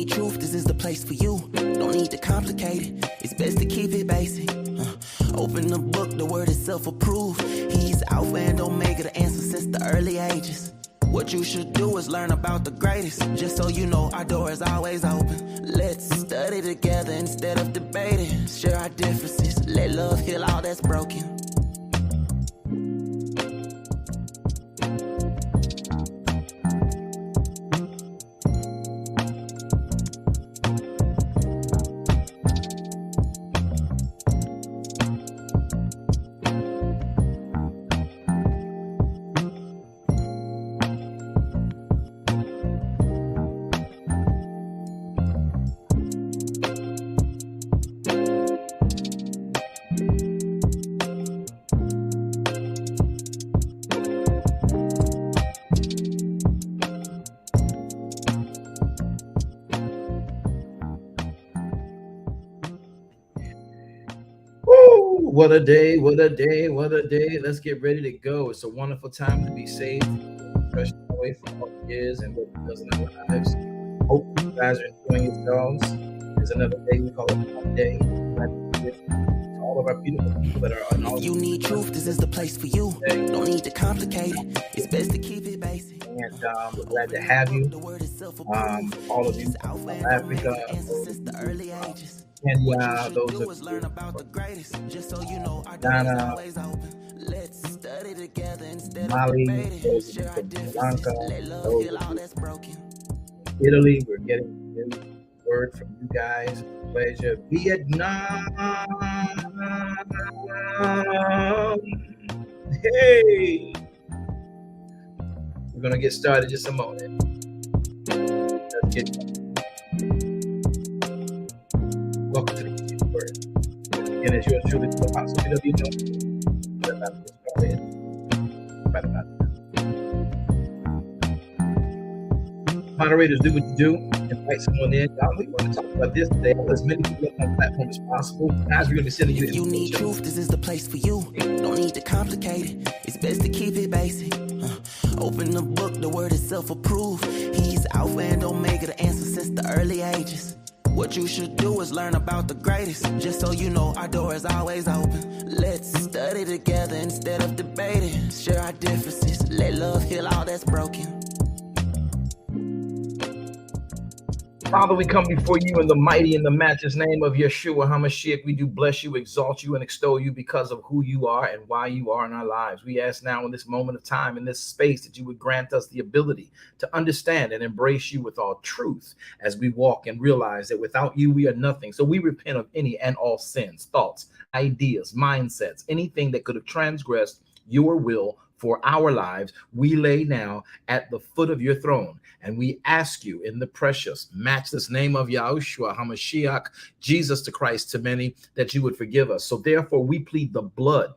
need truth, this is the place for you. Don't need to complicate it, it's best to keep it basic. Open the book, the word is self-approved. He's Alpha and Omega, the answer since the early ages. What you should do is learn about the greatest. Just so you know, our door is always open. Let's study together instead of debating. Share our differences, let love heal all that's broken. What a day, what a day, what a day. Let's get ready to go. It's a wonderful time to be saved, fresh away from what it is and what it does in our lives. Hope you guys are enjoying yourselves. There's another day, we call it one day. To all of our beautiful people that are on all. If you need truth, this is the place for you. Don't need to complicate it, it's best to keep it basic. And we're glad to have you. All of you from Africa, Kenya, those of you Ghana, Mali, those of you from Sri Lanka, those of you from Italy. We're getting a new word from you guys. Pleasure. Vietnam. Hey. We're going to get started just a moment. Let's get started. Welcome to the word. And as yours truly, the Apostle BW. We're about to get started right about now. Moderators, do what you do. Invite someone in. We want to talk about this today. As many people on the platform as possible. Guys, we're going to be sending you. If you need truth, this is the place for you. Don't need to complicate it. It's best to keep it basic. Open the book, the word is self-approved. He's Alpha and Omega, the answer since the early ages. What you should do is learn about the greatest. Just so you know, our door is always open. Let's study together instead of debating. Share our differences, let love heal all that's broken. Father, we come before you in the mighty and the matchless name of Yeshua HaMashiach. We do bless you, exalt you, and extol you because of who you are and why you are in our lives. We ask now in this moment of time, in this space, that you would grant us the ability to understand and embrace you with all truth as we walk and realize that without you, we are nothing. So we repent of any and all sins, thoughts, ideas, mindsets, anything that could have transgressed your will for our lives. We lay now at the foot of your throne, and we ask you in the precious, matchless name of Yahushua HaMashiach, Jesus the Christ to many, that you would forgive us. So therefore, we plead the blood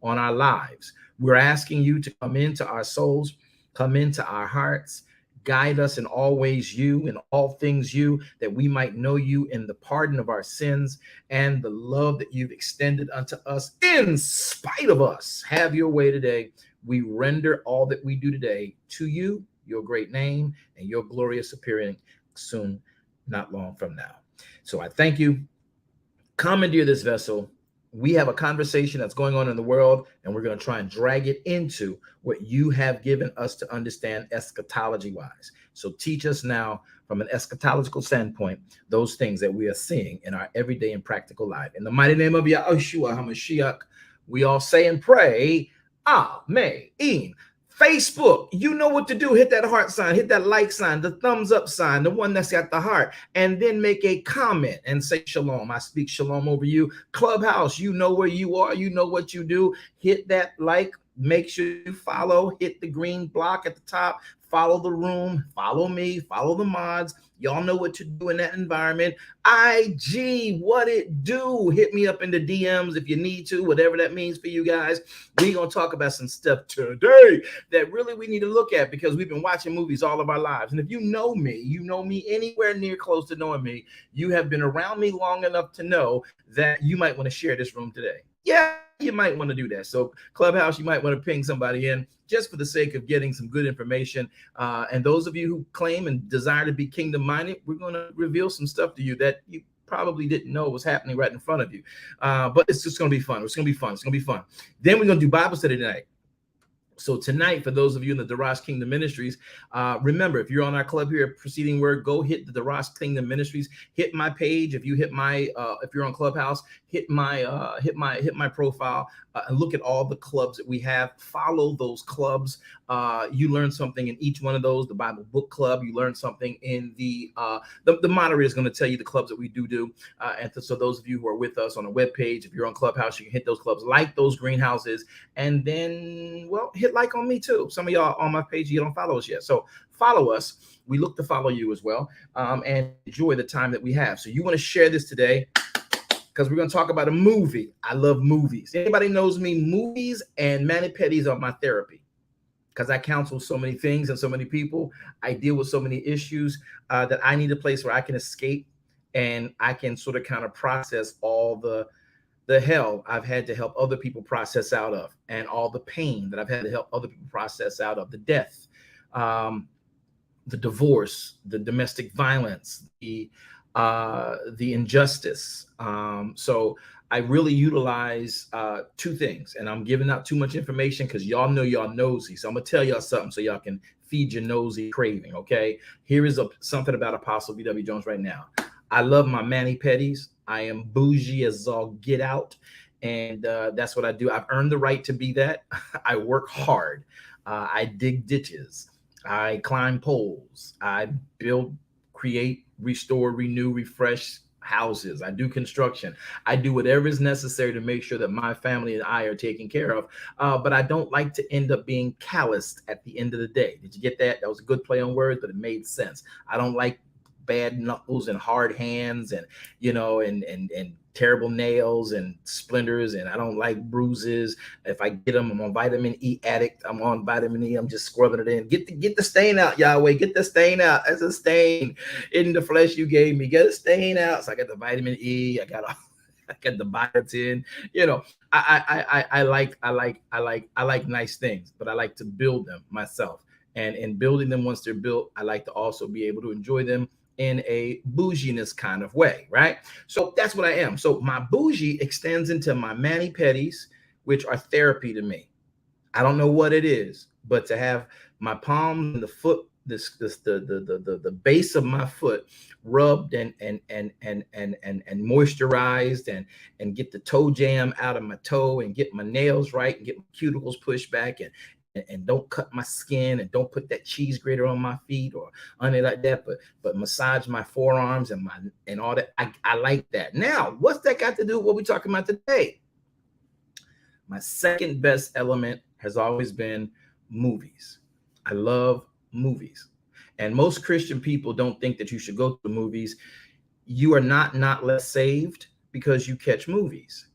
on our lives. We're asking you to come into our souls, come into our hearts, guide us in all ways you, in all things you, that we might know you in the pardon of our sins and the love that you've extended unto us in spite of us. Have your way today. We render all that we do today to you, your great name, and your glorious appearing soon, not long from now. So I thank you. Commandeer this vessel. We have a conversation that's going on in the world, and we're going to try and drag it into what you have given us to understand eschatology-wise. So teach us now from an eschatological standpoint, those things that we are seeing in our everyday and practical life. In the mighty name of Yahushua HaMashiach, we all say and pray, Amen. Facebook, you know what to do. Hit that heart sign, hit that like sign, the thumbs up sign, the one that's at the heart, and then make a comment and say shalom. I speak shalom over you. Clubhouse, you know where you are. You know what you do. Hit that like, make sure you follow, hit the green block at the top, follow the room, follow me, follow the mods. Y'all know what to do in that environment. IG, what it do? Hit me up in the DMs if you need to, whatever that means for you guys. We're going to talk about some stuff today that really we need to look at, because we've been watching movies all of our lives. And if you know me anywhere near close to knowing me, you have been around me long enough to know that you might want to share this room today. yeah, you might want to do that. So Clubhouse, you might want to ping somebody in just for the sake of getting some good information. And those of you who claim and desire to be kingdom minded, we're going to reveal some stuff to you that you probably didn't know was happening right in front of you. But it's just going to be fun. It's going to be fun. It's going to be fun. Then we're going to do Bible study tonight. So tonight, for those of you in the Daras Kingdom Ministries, remember, if you're on our club here at Preceding Word, go hit the Daras Kingdom Ministries. Hit my page. If you hit my, if you're on Clubhouse, hit my profile and look at all the clubs that we have. Follow those clubs. You learn something in each one of those. The Bible Book Club, you learn something in the moderator is going to tell you the clubs that we do. So those of you who are with us on the webpage, if you're on Clubhouse, you can hit those clubs, like those greenhouses, and then, well, hit like on me too. Some of y'all on my page, you don't follow us yet. So follow us. We look to follow you as well, and enjoy the time that we have. So you want to share this today, because we're going to talk about a movie. I love movies. Anybody knows me, movies and mani-pedis are my therapy, because I counsel so many things and so many people. I deal with so many issues that I need a place where I can escape and I can sort of kind of process all the hell I've had to help other people process out of, and all the pain that I've had to help other people process out of, the death, the divorce, the domestic violence, the injustice. So I really utilize two things, and I'm giving out too much information because y'all know y'all nosy. So I'm gonna tell y'all something so y'all can feed your nosy craving. Okay, here is something about Apostle B.W. Jones right now. I love my mani-pedis. I am bougie as all get out, and that's what I do. I've earned the right to be that. I work hard. I dig ditches. I climb poles. I build, create, restore, renew, refresh houses. I do construction. I do whatever is necessary to make sure that my family and I are taken care of. But I don't like to end up being calloused at the end of the day. Did you get that? That was a good play on words, but it made sense. I don't like bad knuckles and hard hands, and and terrible nails and splinters, and I don't like bruises. If I get them, I'm on vitamin E addict. I'm on vitamin E. I'm just scrubbing it in. Get the stain out, Yahweh. Get the stain out. That's a stain in the flesh you gave me. Get a stain out. So I got the vitamin E. I got the biotin. I like nice things, but I like to build them myself. And in building them, once they're built, I like to also be able to enjoy them in a bouginess kind of way, right? So that's what I am. So my bougie extends into my mani-pedis, which are therapy to me. I don't know what it is, but to have my palm and the foot, the base of my foot rubbed and moisturized, and get the toe jam out of my toe, and get my nails right, and get my cuticles pushed back, and don't cut my skin, and don't put that cheese grater on my feet or on it like that, but massage my forearms and all that. I like that. Now, what's that got to do with what we're talking about today? My second best element has always been movies. I love movies. And most Christian people don't think that you should go to the movies. You are not less saved because you catch movies.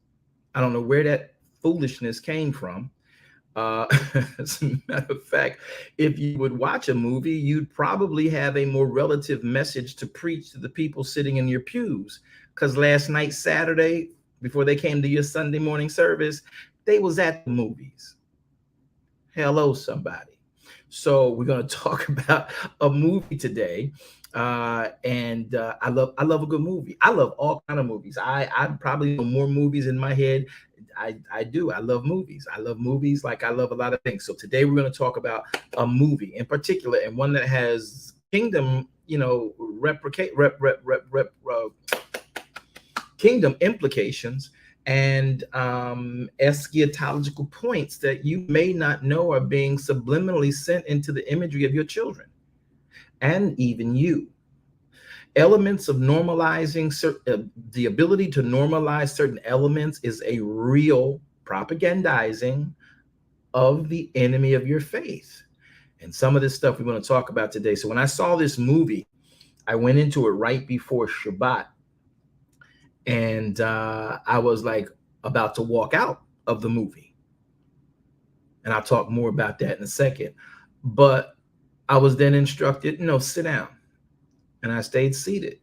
I don't know where that foolishness came from. As a matter of fact, if you would watch a movie, you'd probably have a more relative message to preach to the people sitting in your pews. Because last night, Saturday, before they came to your Sunday morning service, they was at the movies. Hello, somebody. So we're going to talk about a movie today. And I love a good movie. I love all kind of movies. I probably know more movies in my head. I do. I love movies. I love movies like I love a lot of things. So today we're going to talk about a movie in particular, and one that has kingdom, kingdom implications and eschatological points that you may not know are being subliminally sent into the imagery of your children and even you. Elements of normalizing, the ability to normalize certain elements is a real propagandizing of the enemy of your faith. And some of this stuff we're going to talk about today. So when I saw this movie, I went into it right before Shabbat. And I was like about to walk out of the movie. And I'll talk more about that in a second. But I was then instructed, sit down. And I stayed seated.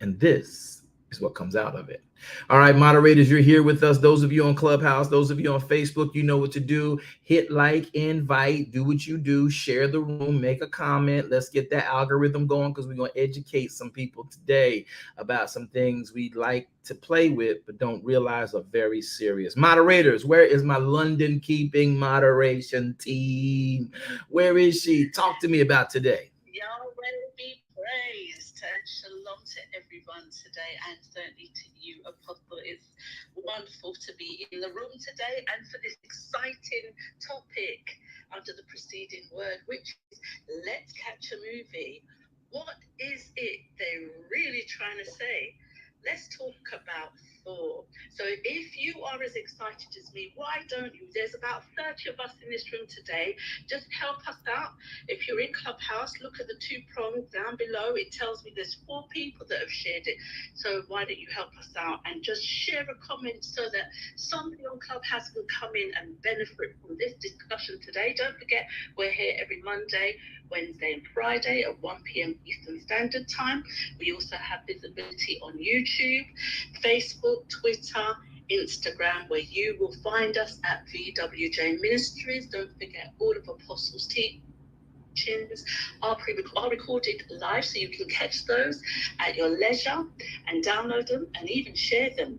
And this is what comes out of it. All right, moderators, you're here with us. Those of you on Clubhouse, those of you on Facebook, you know what to do. Hit like, invite, do what you do, share the room, make a comment. Let's get that algorithm going because we're going to educate some people today about some things we like to play with but don't realize are very serious. Moderators, where is my London keeping moderation team? Where is she? Talk to me about today. Yahweh be praised and shalom to everyone today, and certainly to you, Apostle. It's wonderful to be in the room today and for this exciting topic under the preceding word, which is let's catch a movie. What is it they're really trying to say? Let's talk about Thor. So if you are as excited as me, why don't you? There's about 30 of us in this room today. Just help us out. If you're in Clubhouse, look at the two prongs down below. It tells me there's 4 people that have shared it. So why don't you help us out and just share a comment so that somebody on Clubhouse can come in and benefit from this discussion today. Don't forget, we're here every Monday, Wednesday and Friday at 1 p.m. Eastern Standard Time. We also have visibility on YouTube, Facebook, Twitter, Instagram, where you will find us at VWJ Ministries. Don't forget, all of Apostles' teachings are recorded live, so you can catch those at your leisure and download them and even share them.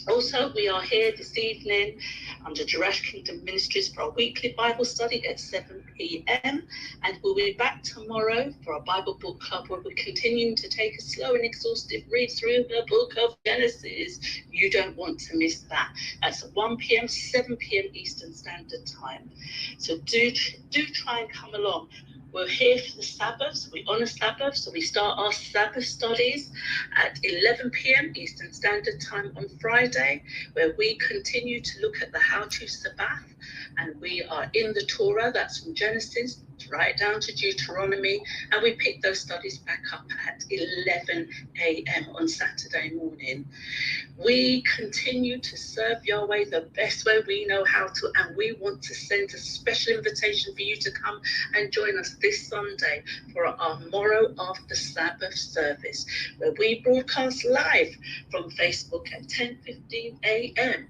Also, we are here this evening under Jerash Kingdom Ministries for our weekly Bible study at 7 p.m. And we'll be back tomorrow for our Bible book club, where we're continuing to take a slow and exhaustive read through the book of Genesis. You don't want to miss that. That's at 1 p.m., 7 p.m. Eastern Standard Time. So do try and come along. We're here for the Sabbath, so we honor Sabbath, so we start our Sabbath studies at 11 p.m. Eastern Standard Time on Friday, where we continue to look at the how-to Sabbath, and we are in the Torah. That's from Genesis right down to Deuteronomy, and we pick those studies back up at 11 a.m. on Saturday morning. We continue to serve Yahweh the best way we know how to, and we want to send a special invitation for you to come and join us this Sunday for our Morrow After Sabbath service, where we broadcast live from Facebook at 10:15 a.m.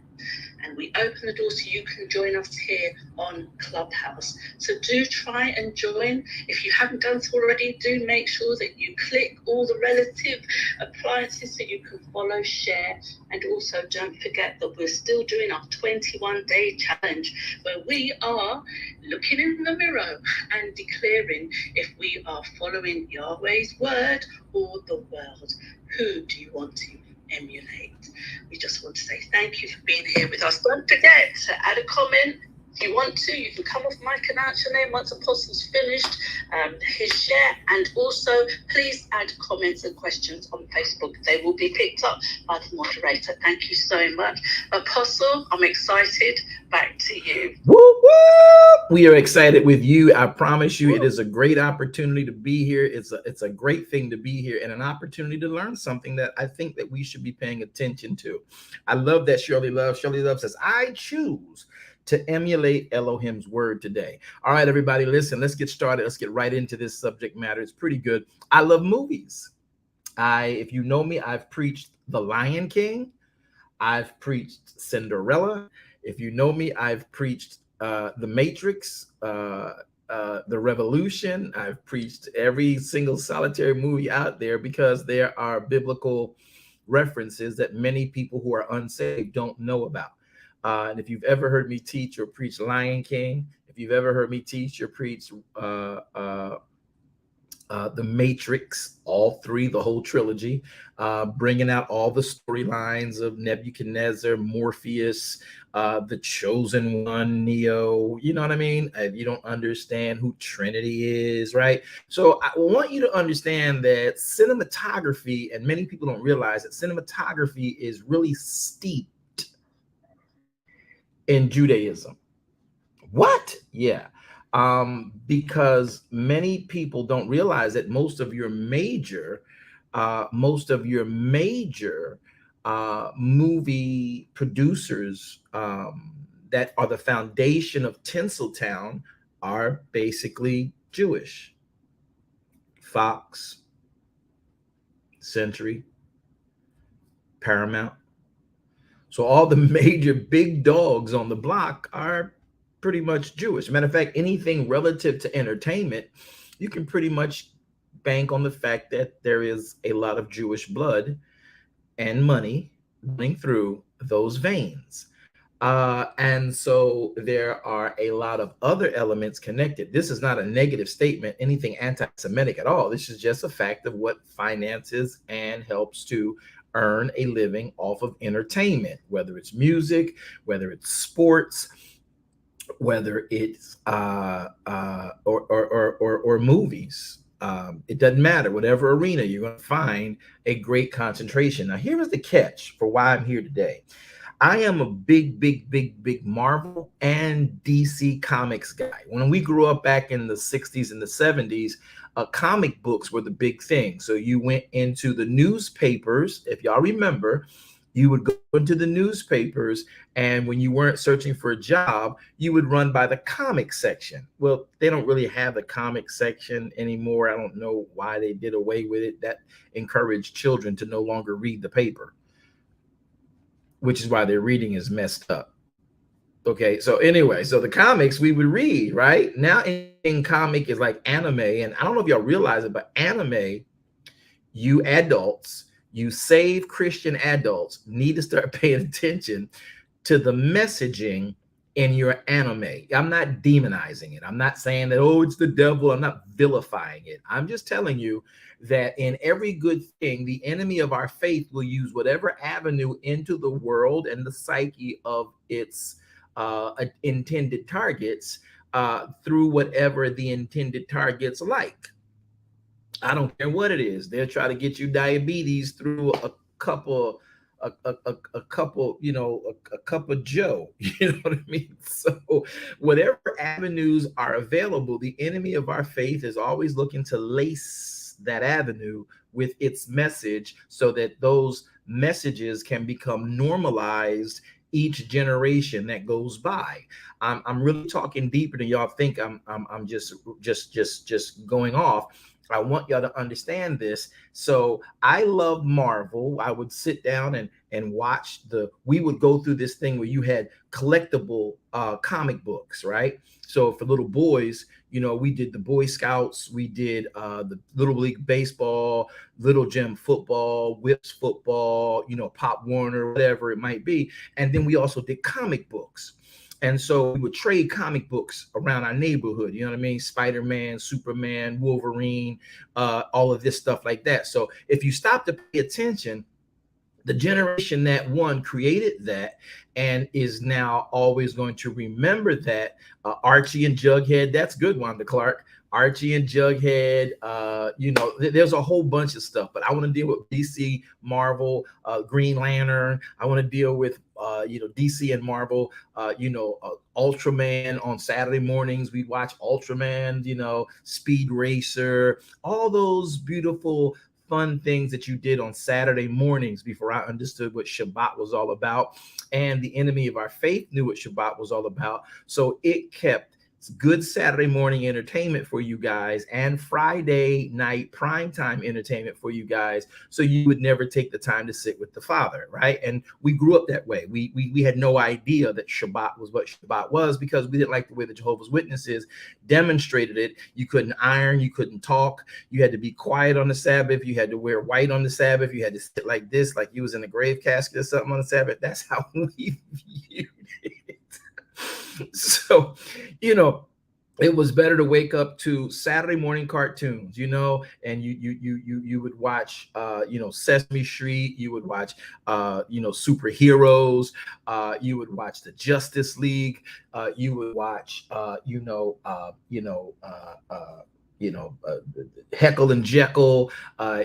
and we open the door so you can join us here on Clubhouse. So do try and join. If you haven't done so already, do make sure that you click all the relative appliances so you can follow, share, and also don't forget that we're still doing our 21-day challenge, where we are looking in the mirror and declaring if we are following Yahweh's word or the world. Who do you want to emulate? We just want to say thank you for being here with us. Don't forget to add a comment. If you want to, you can come off mic and announce your name once Apostle's finished his share. And also, please add comments and questions on Facebook. They will be picked up by the moderator. Thank you so much. Apostle, I'm excited. Back to you. Woo, woo! We are excited with you. I promise you, it is a great opportunity to be here. It's a great thing to be here and an opportunity to learn something that I think that we should be paying attention to. I love that Shirley Love. Shirley Love says, I choose to emulate Elohim's word today. All right, everybody, listen, let's get started. Let's get right into this subject matter. It's pretty good. I love movies. If you know me, I've preached The Lion King. I've preached Cinderella. If you know me, I've preached The Matrix, The Revolution. I've preached every single solitary movie out there because there are biblical references that many people who are unsaved don't know about. And if you've ever heard me teach or preach Lion King, if you've ever heard me teach or preach The Matrix, all 3, the whole trilogy, bringing out all the storylines of Nebuchadnezzar, Morpheus, the Chosen One, Neo, you know what I mean? If you don't understand who Trinity is, right? So I want you to understand that cinematography, and many people don't realize that cinematography is really steeped in Judaism. What? Yeah. Because many people don't realize that most of your major movie producers that are the foundation of Tinseltown are basically Jewish. Fox, Century, Paramount. So all the major big dogs on the block are pretty much Jewish. Matter of fact, anything relative to entertainment, you can pretty much bank on the fact that there is a lot of Jewish blood and money running through those veins. And so there are a lot of other elements connected. This is not a negative statement, anything anti-Semitic at all. This is just a fact of what finances and helps to earn a living off of entertainment, whether it's music, whether it's sports, whether it's or movies. It doesn't matter. Whatever arena, you're going to find a great concentration. Now, here is the catch for why I'm here today. I am a big Marvel and DC comics guy. When we grew up back in the 60s and the 70s, comic books were the big thing. So you went into the newspapers, if y'all remember, you would go into the newspapers, and when you weren't searching for a job, you would run by the comic section. Well, they don't really have the comic section anymore. I don't know why they did away with it. That encouraged children to no longer read the paper, which is why their reading is messed up. Okay, so anyway, so the comics we would read, right? Now in comic is like anime, and I don't know if y'all realize it, but anime, you adults, you save Christian adults need to start paying attention to the messaging in your anime. I'm not demonizing it. I'm not saying that, oh, it's the devil. I'm not vilifying it. I'm just telling you that in every good thing, the enemy of our faith will use whatever avenue into the world and the psyche of its intended targets through whatever the intended targets like. I don't care what it is. They'll try to get you diabetes through a couple a couple, a cup of Joe, you know what I mean? So whatever avenues are available, the enemy of our faith is always looking to lace that avenue with its message so that those messages can become normalized each generation that goes by. I'm really talking deeper than y'all think. I'm just going off. I want y'all to understand this. So I love Marvel. I would sit down and watch we would go through this thing where you had collectible comic books, right? So for little boys, we did the Boy Scouts, we did the Little League Baseball, Little Gym Football, Whips Football, Pop Warner, whatever it might be. And then we also did comic books. And so we would trade comic books around our neighborhood, you know what I mean? Spider-Man, Superman, Wolverine, all of this stuff like that. So if you stop to pay attention, the generation that one created that and is now always going to remember that, Archie and Jughead, that's good, Wanda Clark. Archie and Jughead, there's a whole bunch of stuff, but I want to deal with DC, Marvel, Green Lantern. I want to deal with, DC and Marvel, Ultraman on Saturday mornings. We watch Ultraman, Speed Racer, all those beautiful, fun things that you did on Saturday mornings before I understood what Shabbat was all about. And the enemy of our faith knew what Shabbat was all about. So it kept good Saturday morning entertainment for you guys and Friday night primetime entertainment for you guys, so you would never take the time to sit with the Father, right? And we grew up that way. We had no idea that Shabbat was what Shabbat was because we didn't like the way the Jehovah's Witnesses demonstrated it. You couldn't iron, you couldn't talk, you had to be quiet on the Sabbath, you had to wear white on the Sabbath, you had to sit like this, like you was in a grave casket or something on the Sabbath. That's how we viewed it. So, it was better to wake up to Saturday morning cartoons, and you would watch, Sesame Street, you would watch, superheroes, you would watch the Justice League, you would watch, Heckle and Jekyll,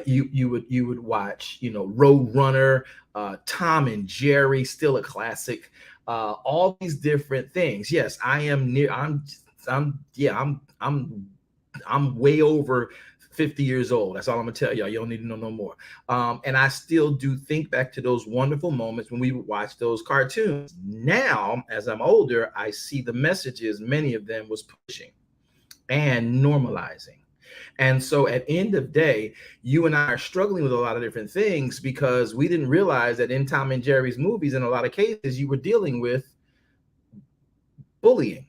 you would watch, Road Runner, Tom and Jerry, still a classic. All these different things. Yes, I'm way over 50 years old. That's all I'm gonna tell y'all. You don't need to know no more. And I still do think back to those wonderful moments when we would watch those cartoons. Now, as I'm older, I see the messages many of them was pushing and normalizing. And so at end of day, you and I are struggling with a lot of different things because we didn't realize that in Tom and Jerry's movies, in a lot of cases, you were dealing with bullying.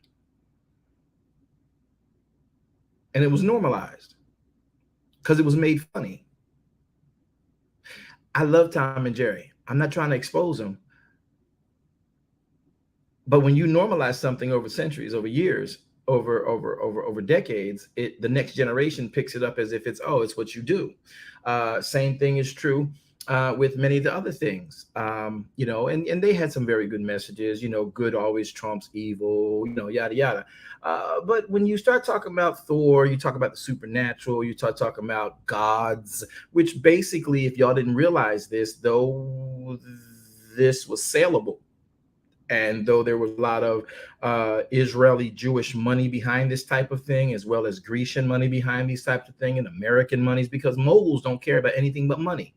And it was normalized because it was made funny. I love Tom and Jerry. I'm not trying to expose them. But when you normalize something over centuries, over years, over decades, the next generation picks it up as if it's what you do. Same thing is true with many of the other things, and they had some very good messages. Good always trumps evil, yada yada. But when you start talking about Thor, you talk about the supernatural, you start talking about gods, which basically, if y'all didn't realize this, though this was saleable, and though there was a lot of Israeli Jewish money behind this type of thing, as well as Grecian money behind these types of things, and American monies, because moguls don't care about anything but money.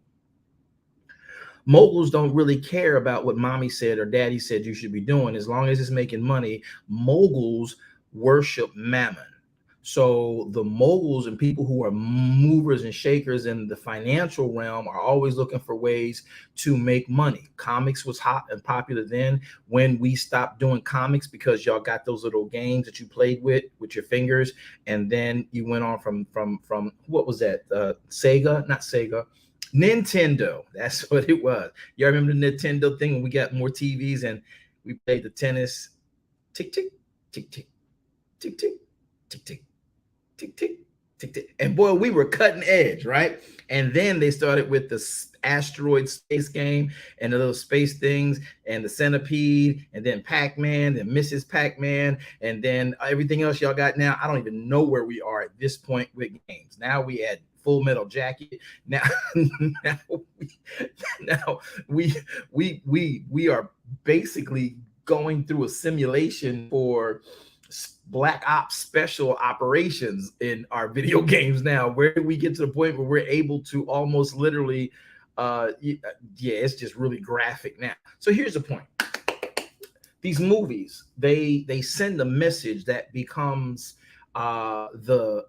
Moguls don't really care about what mommy said or daddy said you should be doing. As long as it's making money, moguls worship mammon. So the moguls and people who are movers and shakers in the financial realm are always looking for ways to make money. Comics was hot and popular then. When we stopped doing comics because y'all got those little games that you played with your fingers, and then you went on from what was that? Sega, not Sega. Nintendo. That's what it was. Y'all remember the Nintendo thing when we got more TVs and we played the tennis? Tick, tick, tick, tick, tick, tick, tick, tick. Tick, tick, tick, tick. And boy, we were cutting edge, right? And then they started with the asteroid space game and the little space things and the centipede, and then Pac-Man and Mrs. Pac-Man, and then everything else y'all got now. I don't even know where we are at this point with games. Now we had Full Metal Jacket. Now we are basically going through a simulation for Black Ops special operations in our video games now. Where do we get to the point where we're able to almost literally it's just really graphic now. So here's the point. These movies, they send a message that becomes the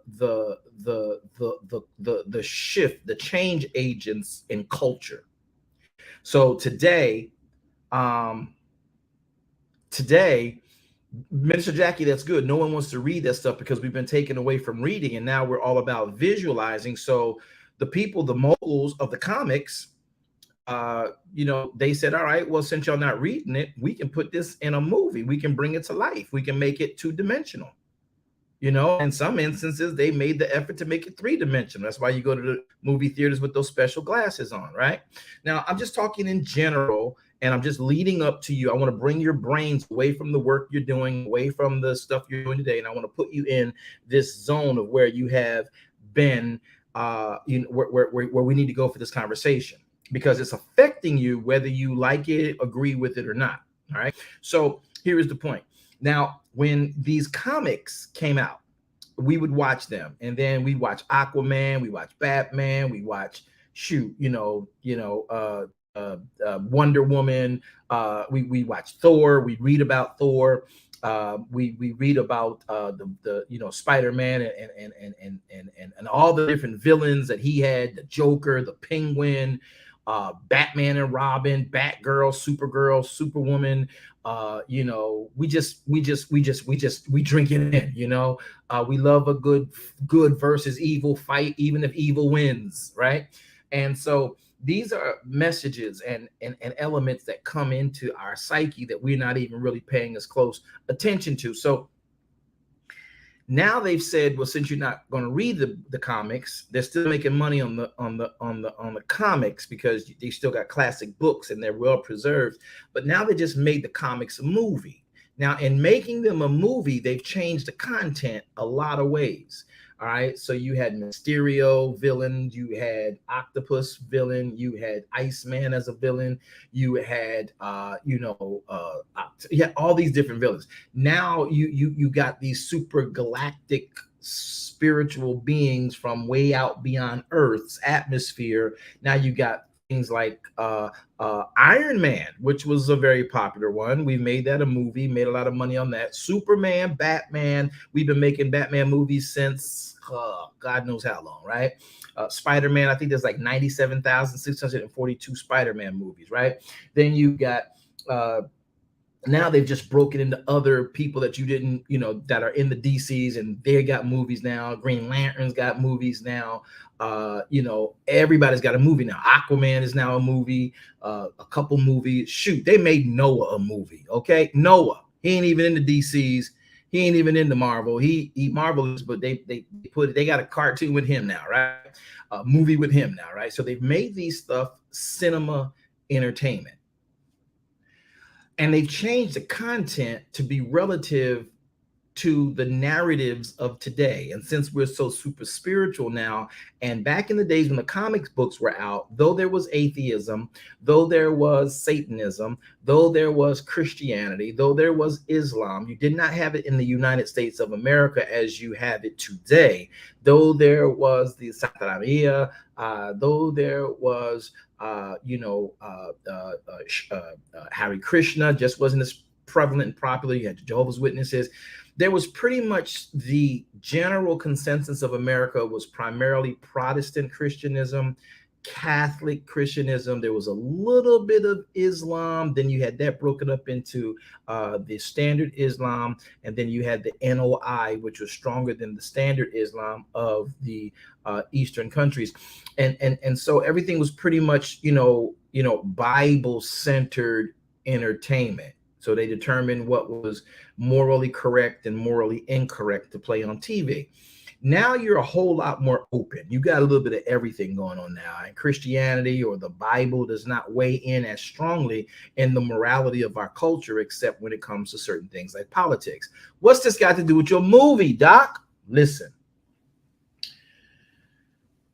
shift, the change agents in culture. So today Minister Jackie, that's good. No one wants to read that stuff because we've been taken away from reading, and now we're all about visualizing. So the people, the moguls of the comics, they said, all right, well, since y'all not reading it, we can put this in a movie. We can bring it to life. We can make it two-dimensional. In some instances, they made the effort to make it three-dimensional. That's why you go to the movie theaters with those special glasses on, right? Now, I'm just talking in general, and I'm just leading up to you. I want to bring your brains away from the work you're doing, away from the stuff you're doing today, and I want to put you in this zone of where you have been, where we need to go for this conversation, because it's affecting you whether you like it, agree with it or not. All right. So here is the point. Now, when these comics came out, we would watch them, and then we watch Aquaman, we watch Batman, we watch Wonder Woman. We watch Thor. We read about Thor. We read about the Spider-Man and all the different villains that he had, the Joker, the Penguin, Batman and Robin, Batgirl, Supergirl, Superwoman. We drink it in. We love a good versus evil fight, even if evil wins, right? And so these are messages and elements that come into our psyche that we're not even really paying as close attention to. So now they've said, well, since you're not going to read the comics, they're still making money on the comics because they still got classic books and they're well preserved. But now they just made the comics a movie. Now, in making them a movie, they've changed the content a lot of ways. All right. So you had Mysterio villain, you had Octopus villain, you had Iceman as a villain, you had all these different villains. Now you got these super galactic spiritual beings from way out beyond Earth's atmosphere. Now you got things like Iron Man, which was a very popular one. We made that a movie, made a lot of money on that. Superman, Batman. We've been making Batman movies since God knows how long, right? Spider-Man, I think there's like 97,642 Spider-Man movies, right? Then you got uh, now they've just broken into other people that you didn't, that are in the DCs, and they got movies now. Green Lantern's got movies now. Everybody's got a movie now. Aquaman is now a movie. A couple movies. Shoot, they made Noah a movie. Okay, Noah. He ain't even in the DCs. He ain't even in the Marvel. He marvelous, but they got a cartoon with him now, right? A movie with him now, right? So they've made these stuff cinema entertainment. And they've changed the content to be relative to the narratives of today. And since we're so super spiritual now, and back in the days when the comics books were out, though there was atheism, though there was Satanism, though there was Christianity, though there was Islam, you did not have it in the United States of America as you have it today. Though there was the Santeria, though there was Hare Krishna, just wasn't as prevalent and popular. You had Jehovah's Witnesses. There was pretty much the general consensus of America was primarily Protestant Christianism, Catholic Christianism. There was a little bit of Islam. Then you had that broken up into the Standard Islam, and then you had the NOI, which was stronger than the Standard Islam of the Eastern countries, and so everything was pretty much Bible centered entertainment. So they determined what was morally correct and morally incorrect to play on TV. Now you're a whole lot more open. You got a little bit of everything going on now. And Christianity or the Bible does not weigh in as strongly in the morality of our culture, except when it comes to certain things like politics. What's this got to do with your movie, Doc? Listen.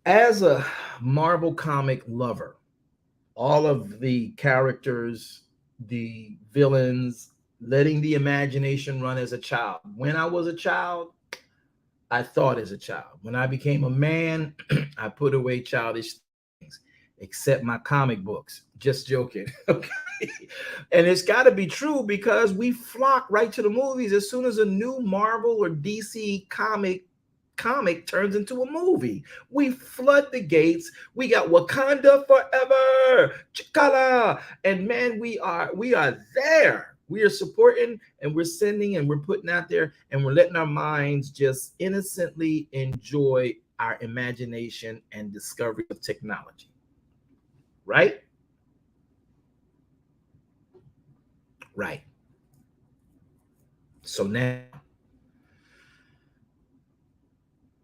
As a Marvel comic lover, all of the characters, the villains, letting the imagination run as a child. When I was a child, I thought as a child. When I became a man, I put away childish things, except my comic books. Just joking. Okay. And it's got to be true because we flock right to the movies as soon as a new Marvel or DC comic turns into a movie. We flood the gates. We got Wakanda forever, Chikala, and man, we are there. We are supporting and we're sending and we're putting out there and we're letting our minds just innocently enjoy our imagination and discovery of technology. Right? Right. So now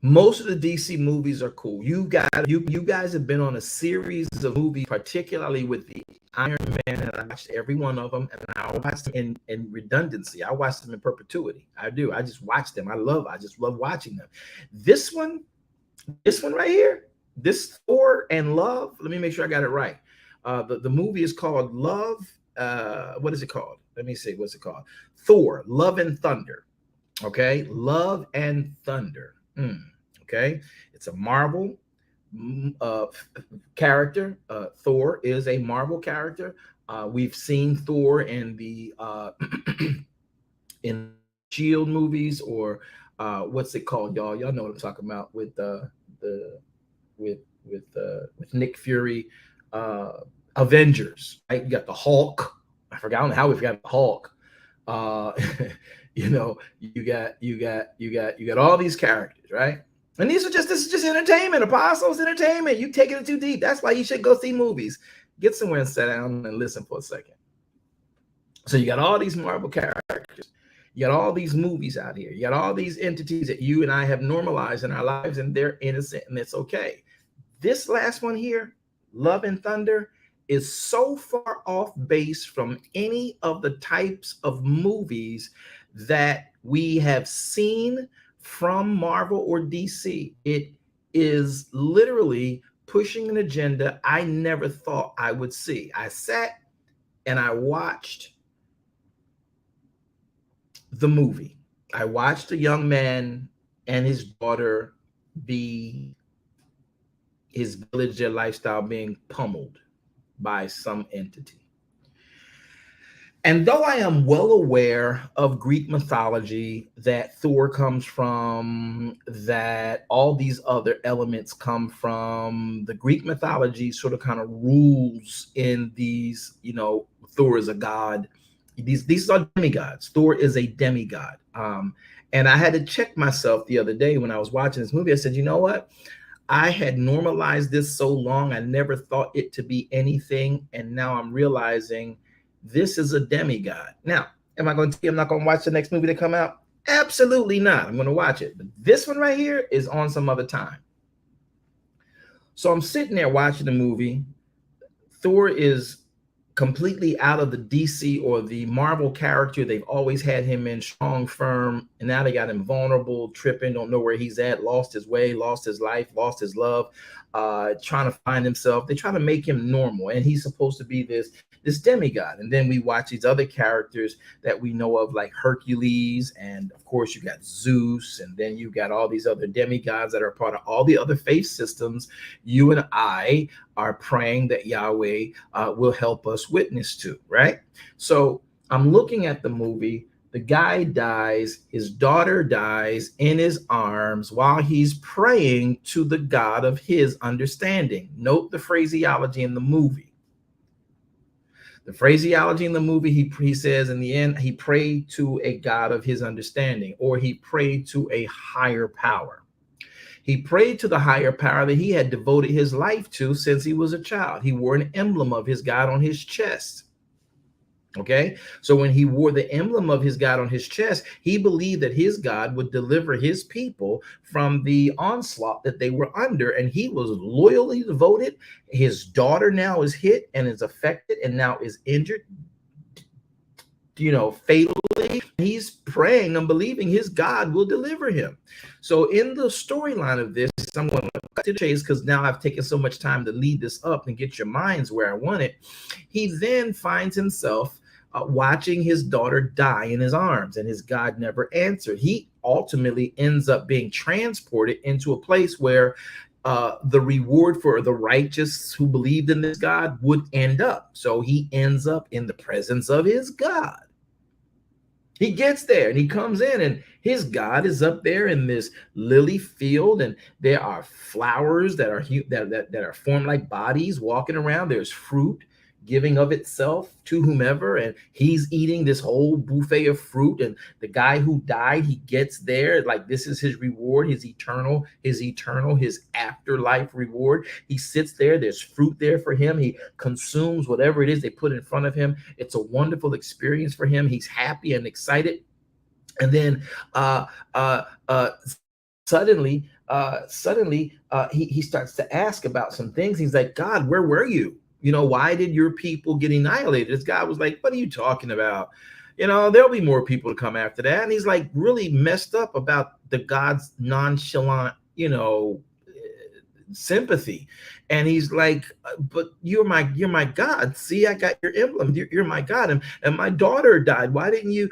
most of the DC movies are cool. You guys have been on a series of movies, particularly with the Iron Man, and I watched every one of them, and I watched them in redundancy. I watched them in perpetuity. I do. I just watch them. I just love watching them. This one right here, this Thor and Love. Let me make sure I got it right. The movie is called Love. What is it called? Let me see. What's it called? Thor, Love and Thunder. Okay, Love and Thunder. Okay, it's a Marvel character. Thor is a Marvel character. We've seen Thor in the in Shield movies, or what's it called, y'all? Y'all know what I'm talking about with with Nick Fury. Avengers, right? You got the Hulk. I forgot how we forgot the Hulk. You got all these characters, right? And this is just entertainment. Apostles entertainment. You taking it too deep. That's why you should go see movies. Get somewhere and sit down and listen for a second. So you got all these Marvel characters. You got all these movies out here. You got all these entities that you and I have normalized in our lives, and they're innocent, and it's okay. This last one here, Love and Thunder, is so far off base from any of the types of movies that we have seen from Marvel or DC. It is literally pushing an agenda I never thought I would see. I sat and I watched the movie. I watched a young man and his daughter be his village, their lifestyle being pummeled by some entity. And though I am well aware of Greek mythology, that Thor comes from, that all these other elements come from, the Greek mythology sort of kind of rules in these, Thor is a god. These are demigods. Thor is a demigod. And I had to check myself the other day when I was watching this movie. I said, you know what? I had normalized this so long, I never thought it to be anything. And now I'm realizing this is a demigod. Now, am I going to tell you I'm not going to watch the next movie that come out? Absolutely not. I'm going to watch it. But this one right here is on some other time. So I'm sitting there watching the movie. Thor is completely out of the DC or the Marvel character they've always had him in, strong, firm, and now they got him vulnerable, tripping, don't know where he's at, lost his way, lost his life, lost his love, trying to find himself. They try to make him normal, and he's supposed to be this demigod. And then we watch these other characters that we know of, like Hercules, and of course you got Zeus, and then you got all these other demigods that are part of all the other faith systems you and I are praying that Yahweh will help us witness to, right? So I'm looking at the movie. The guy dies, his daughter dies in his arms while he's praying to the God of his understanding. Note the phraseology in the movie. The phraseology in the movie, he says in the end, he prayed to a God of his understanding, or he prayed to a higher power. He prayed to the higher power that he had devoted his life to since he was a child. He wore an emblem of his God on his chest. Okay, so when he wore the emblem of his God on his chest, he believed that his God would deliver his people from the onslaught that they were under, and he was loyally devoted. His daughter now is hit and is affected and now is injured, fatally. He's praying and believing his God will deliver him. So in the storyline of this, I'm going to cut to the chase because now I've taken so much time to lead this up and get your minds where I want it. He then finds himself watching his daughter die in his arms, and his God never answered. He ultimately ends up being transported into a place where the reward for the righteous who believed in this God would end up. So he ends up in the presence of his God. He gets there and he comes in, and his God is up there in this lily field, and there are flowers that are formed like bodies walking around. There's fruit giving of itself to whomever, and he's eating this whole buffet of fruit. And the guy who died, he gets there, like this is his reward, his afterlife reward. He sits there, there's fruit there for him. He consumes whatever it is they put in front of him. It's a wonderful experience for him. He's happy and excited. And then suddenly he starts to ask about some things. He's like, God, where were you? Why did your people get annihilated? This guy was like, what are you talking about? There'll be more people to come after that. And he's like really messed up about the God's nonchalant, sympathy. And he's like, but you're my God. See, I got your emblem. You're my God. And my daughter died. Why didn't you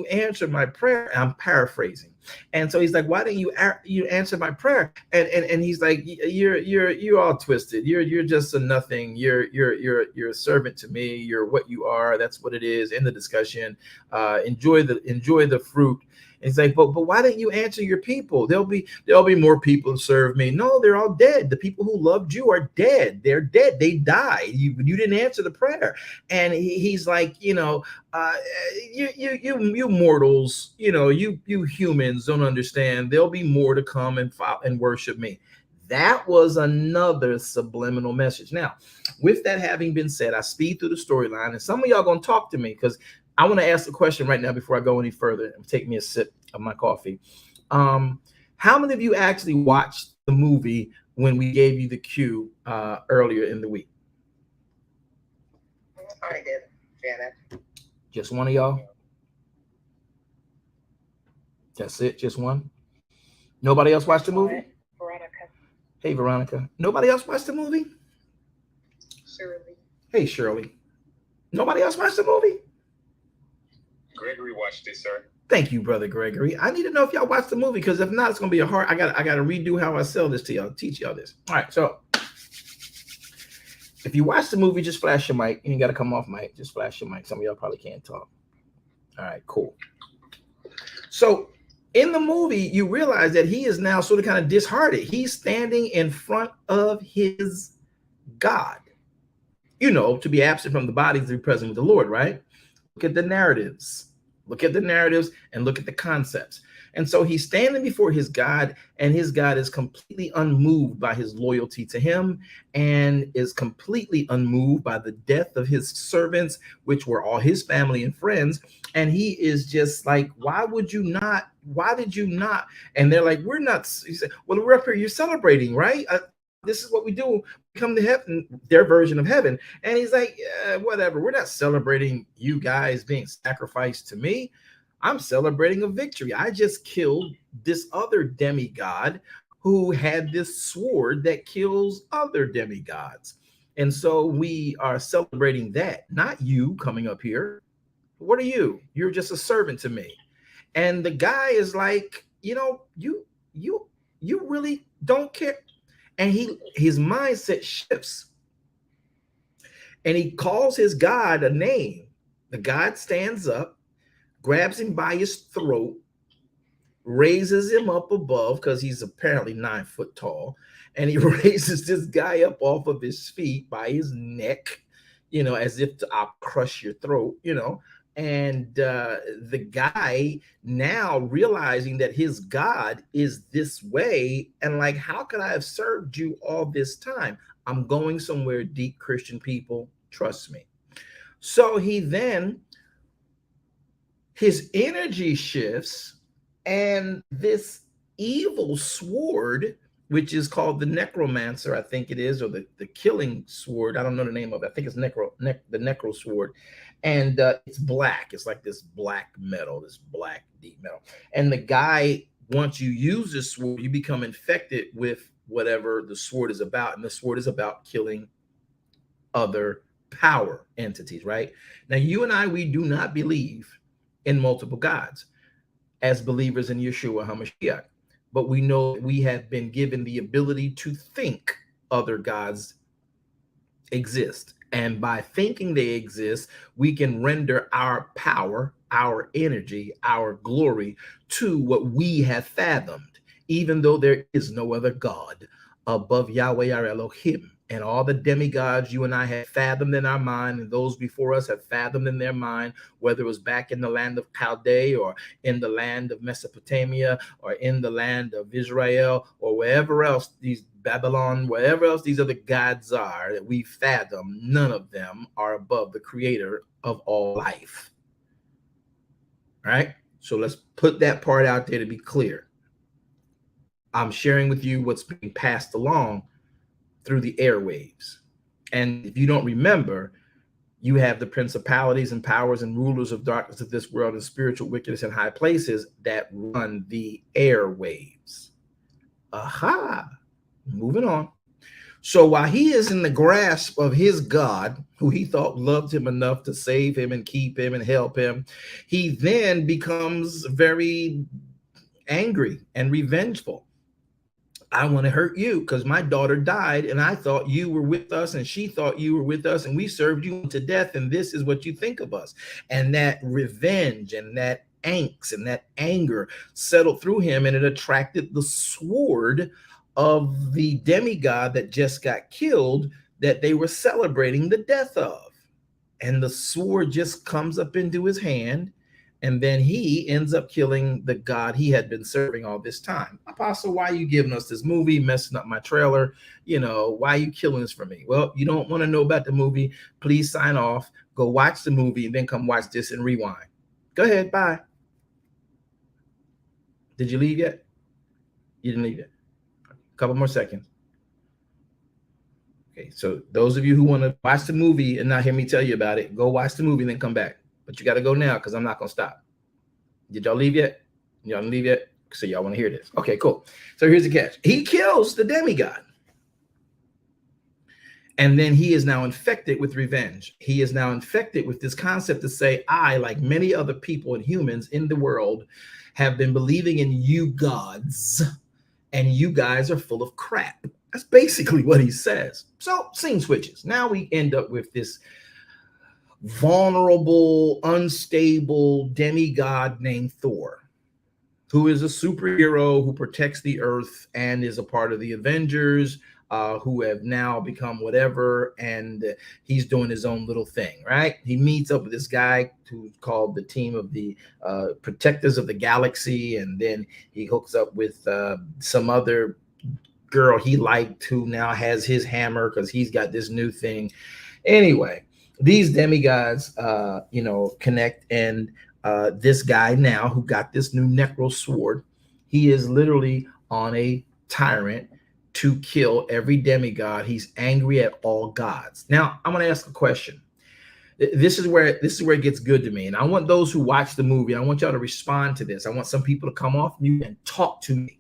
answer my prayer? I'm paraphrasing. And so he's like, why didn't you answer my prayer? And he's like, you're all twisted. You're just a nothing. You're a servant to me. You're what you are. That's what it is. In the discussion. Enjoy the fruit. And he's like, but why didn't you answer your people? There'll be more people to serve me. No, they're all dead. The people who loved you are dead. They're dead. They died. You didn't answer the prayer. And he's like, you mortals, you humans don't understand. There'll be more to come and worship me. That was another subliminal message. Now, with that having been said, I speed through the storyline, and some of y'all gonna talk to me because I want to ask a question right now before I go any further. Take me a sip of my coffee. How many of you actually watched the movie when we gave you the cue earlier in the week? I did, Janet. Just one of y'all? That's it? Just one? Nobody else watched the movie? Veronica. Hey, Veronica. Nobody else watched the movie? Shirley. Hey, Shirley. Nobody else watched the movie? Gregory watched it, sir. Thank you, brother Gregory. I need to know if y'all watched the movie, because if not, it's gonna be a hard. I gotta redo how I sell this to y'all, teach y'all this. All right, so If you watch the movie, just flash your mic. You ain't got to come off mic. Just flash your mic. Some of y'all probably can't talk. All right, cool. So in the movie, you realize that he is now sort of kind of disheartened. He's standing in front of his God. You know, to be absent from the body is to be present with the Lord, right? Look at the narratives. Look at the narratives and look at the concepts. And so he's standing before his God, and his God is completely unmoved by his loyalty to him and is completely unmoved by the death of his servants, which were all his family and friends. And he is just like, why would you not? Why did you not? And they're like, we're not. He said, well, we're up here. You're celebrating, right? This is what we do. Come to heaven, their version of heaven. And he's like, yeah, whatever. We're not celebrating you guys being sacrificed to me. I'm celebrating a victory. I just killed this other demigod who had this sword that kills other demigods. And so we are celebrating that, not you coming up here. What are you? You're just a servant to me. And the guy is like, you know, you really don't care. And his mindset shifts. And he calls his God a name. The God stands up, grabs him by his throat, raises him up above because he's apparently 9 foot tall. And he raises this guy up off of his feet by his neck, you know, as if I'll crush your throat, you know. And the guy now realizing that his God is this way, and like, how could I have served you all this time? I'm going somewhere deep, Christian people, trust me. So he then, his energy shifts, and this evil sword, which is called the necromancer, I think it is, or the killing sword. I don't know the name of it. I think it's the necro sword. And it's black. It's like this black metal, this black deep metal. And the guy, once you use this sword, you become infected with whatever the sword is about. And the sword is about killing other power entities, right? Now, you and I, we do not believe in multiple gods as believers in Yeshua HaMashiach. But we know we have been given the ability to think other gods exist. And by thinking they exist, we can render our power, our energy, our glory to what we have fathomed, even though there is no other God above Yahweh our Elohim. And all the demigods you and I have fathomed in our mind, and those before us have fathomed in their mind, whether it was back in the land of Chaldea or in the land of Mesopotamia or in the land of Israel or wherever else, these Babylon, wherever else these other gods are that we fathom, none of them are above the creator of all life. All right? So let's put that part out there to be clear. I'm sharing with you what's being passed along through the airwaves. And if you don't remember, you have the principalities and powers and rulers of darkness of this world and spiritual wickedness in high places that run the airwaves. Aha. Moving on. So while he is in the grasp of his God, who he thought loved him enough to save him and keep him and help him, he then becomes very angry and revengeful. I want to hurt you because my daughter died and I thought you were with us and she thought you were with us and we served you to death, and this is what you think of us. And that revenge and that angst and that anger settled through him, and it attracted the sword of the demigod that just got killed that they were celebrating the death of. And the sword just comes up into his hand, and then he ends up killing the God he had been serving all this time. Apostle, why are you giving us this movie, messing up my trailer? You know, why are you killing this for me? Well, you don't want to know about the movie. Please sign off, go watch the movie, and then come watch this and rewind. Go ahead, bye. Did you leave yet? You didn't leave yet. A couple more seconds. Okay, so those of you who want to watch the movie and not hear me tell you about it, go watch the movie and then come back. But you got to go now because I'm not going to stop. Did y'all leave yet? Y'all didn't leave yet? So y'all want to hear this. Okay, cool. So here's the catch. He kills the demigod. And then he is now infected with revenge. He is now infected with this concept to say, I, like many other people and humans in the world, have been believing in you gods, and you guys are full of crap. That's basically what he says. So scene switches. Now we end up with this vulnerable, unstable demigod named Thor, who is a superhero who protects the earth and is a part of the Avengers, who have now become whatever, and he's doing his own little thing, right? He meets up with this guy who's called the team of the Protectors of the Galaxy, and then he hooks up with some other girl he liked who now has his hammer because he's got this new thing. Anyway, these demigods, connect, and this guy now who got this new necro sword, he is literally on a tyrant to kill every demigod. He's angry at all gods. Now, I'm going to ask a question. This is where it gets good to me, and I want those who watch the movie, I want y'all to respond to this. I want some people to come off mute and talk to me.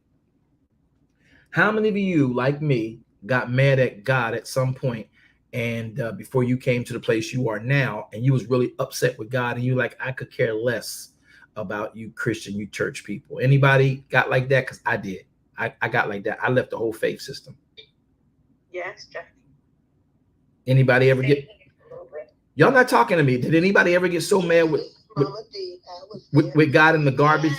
How many of you, like me, got mad at God at some point, and before you came to the place you are now, and you was really upset with God, and you like, I could care less about you Christian, you church people? Anybody got like that? Because I did. I got like that. I left the whole faith system. Yes, Jeff. Anybody ever get? Y'all not talking to me. Did anybody ever get so mad with God in the garbage?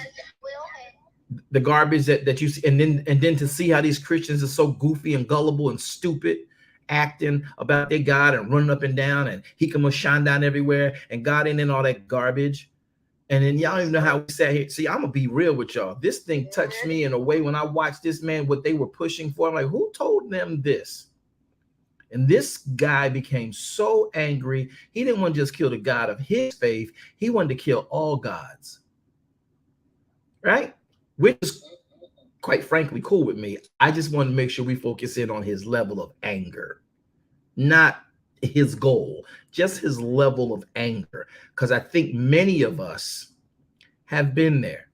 The garbage that you see, and then to see how these Christians are so goofy and gullible and stupid, acting about their God and running up and down, and he can shine down everywhere, and God ain't in all that garbage. And then y'all don't even know how we sat here. See, I'm gonna be real with y'all. This thing touched me in a way when I watched this, man, what they were pushing for. I'm like, who told them this? And this guy became so angry. He didn't want to just kill the God of his faith. He wanted to kill all gods. Right? Which is quite frankly cool with me. I just want to make sure we focus in on his level of anger, not his goal, just his level of anger. Because I think many of us have been there,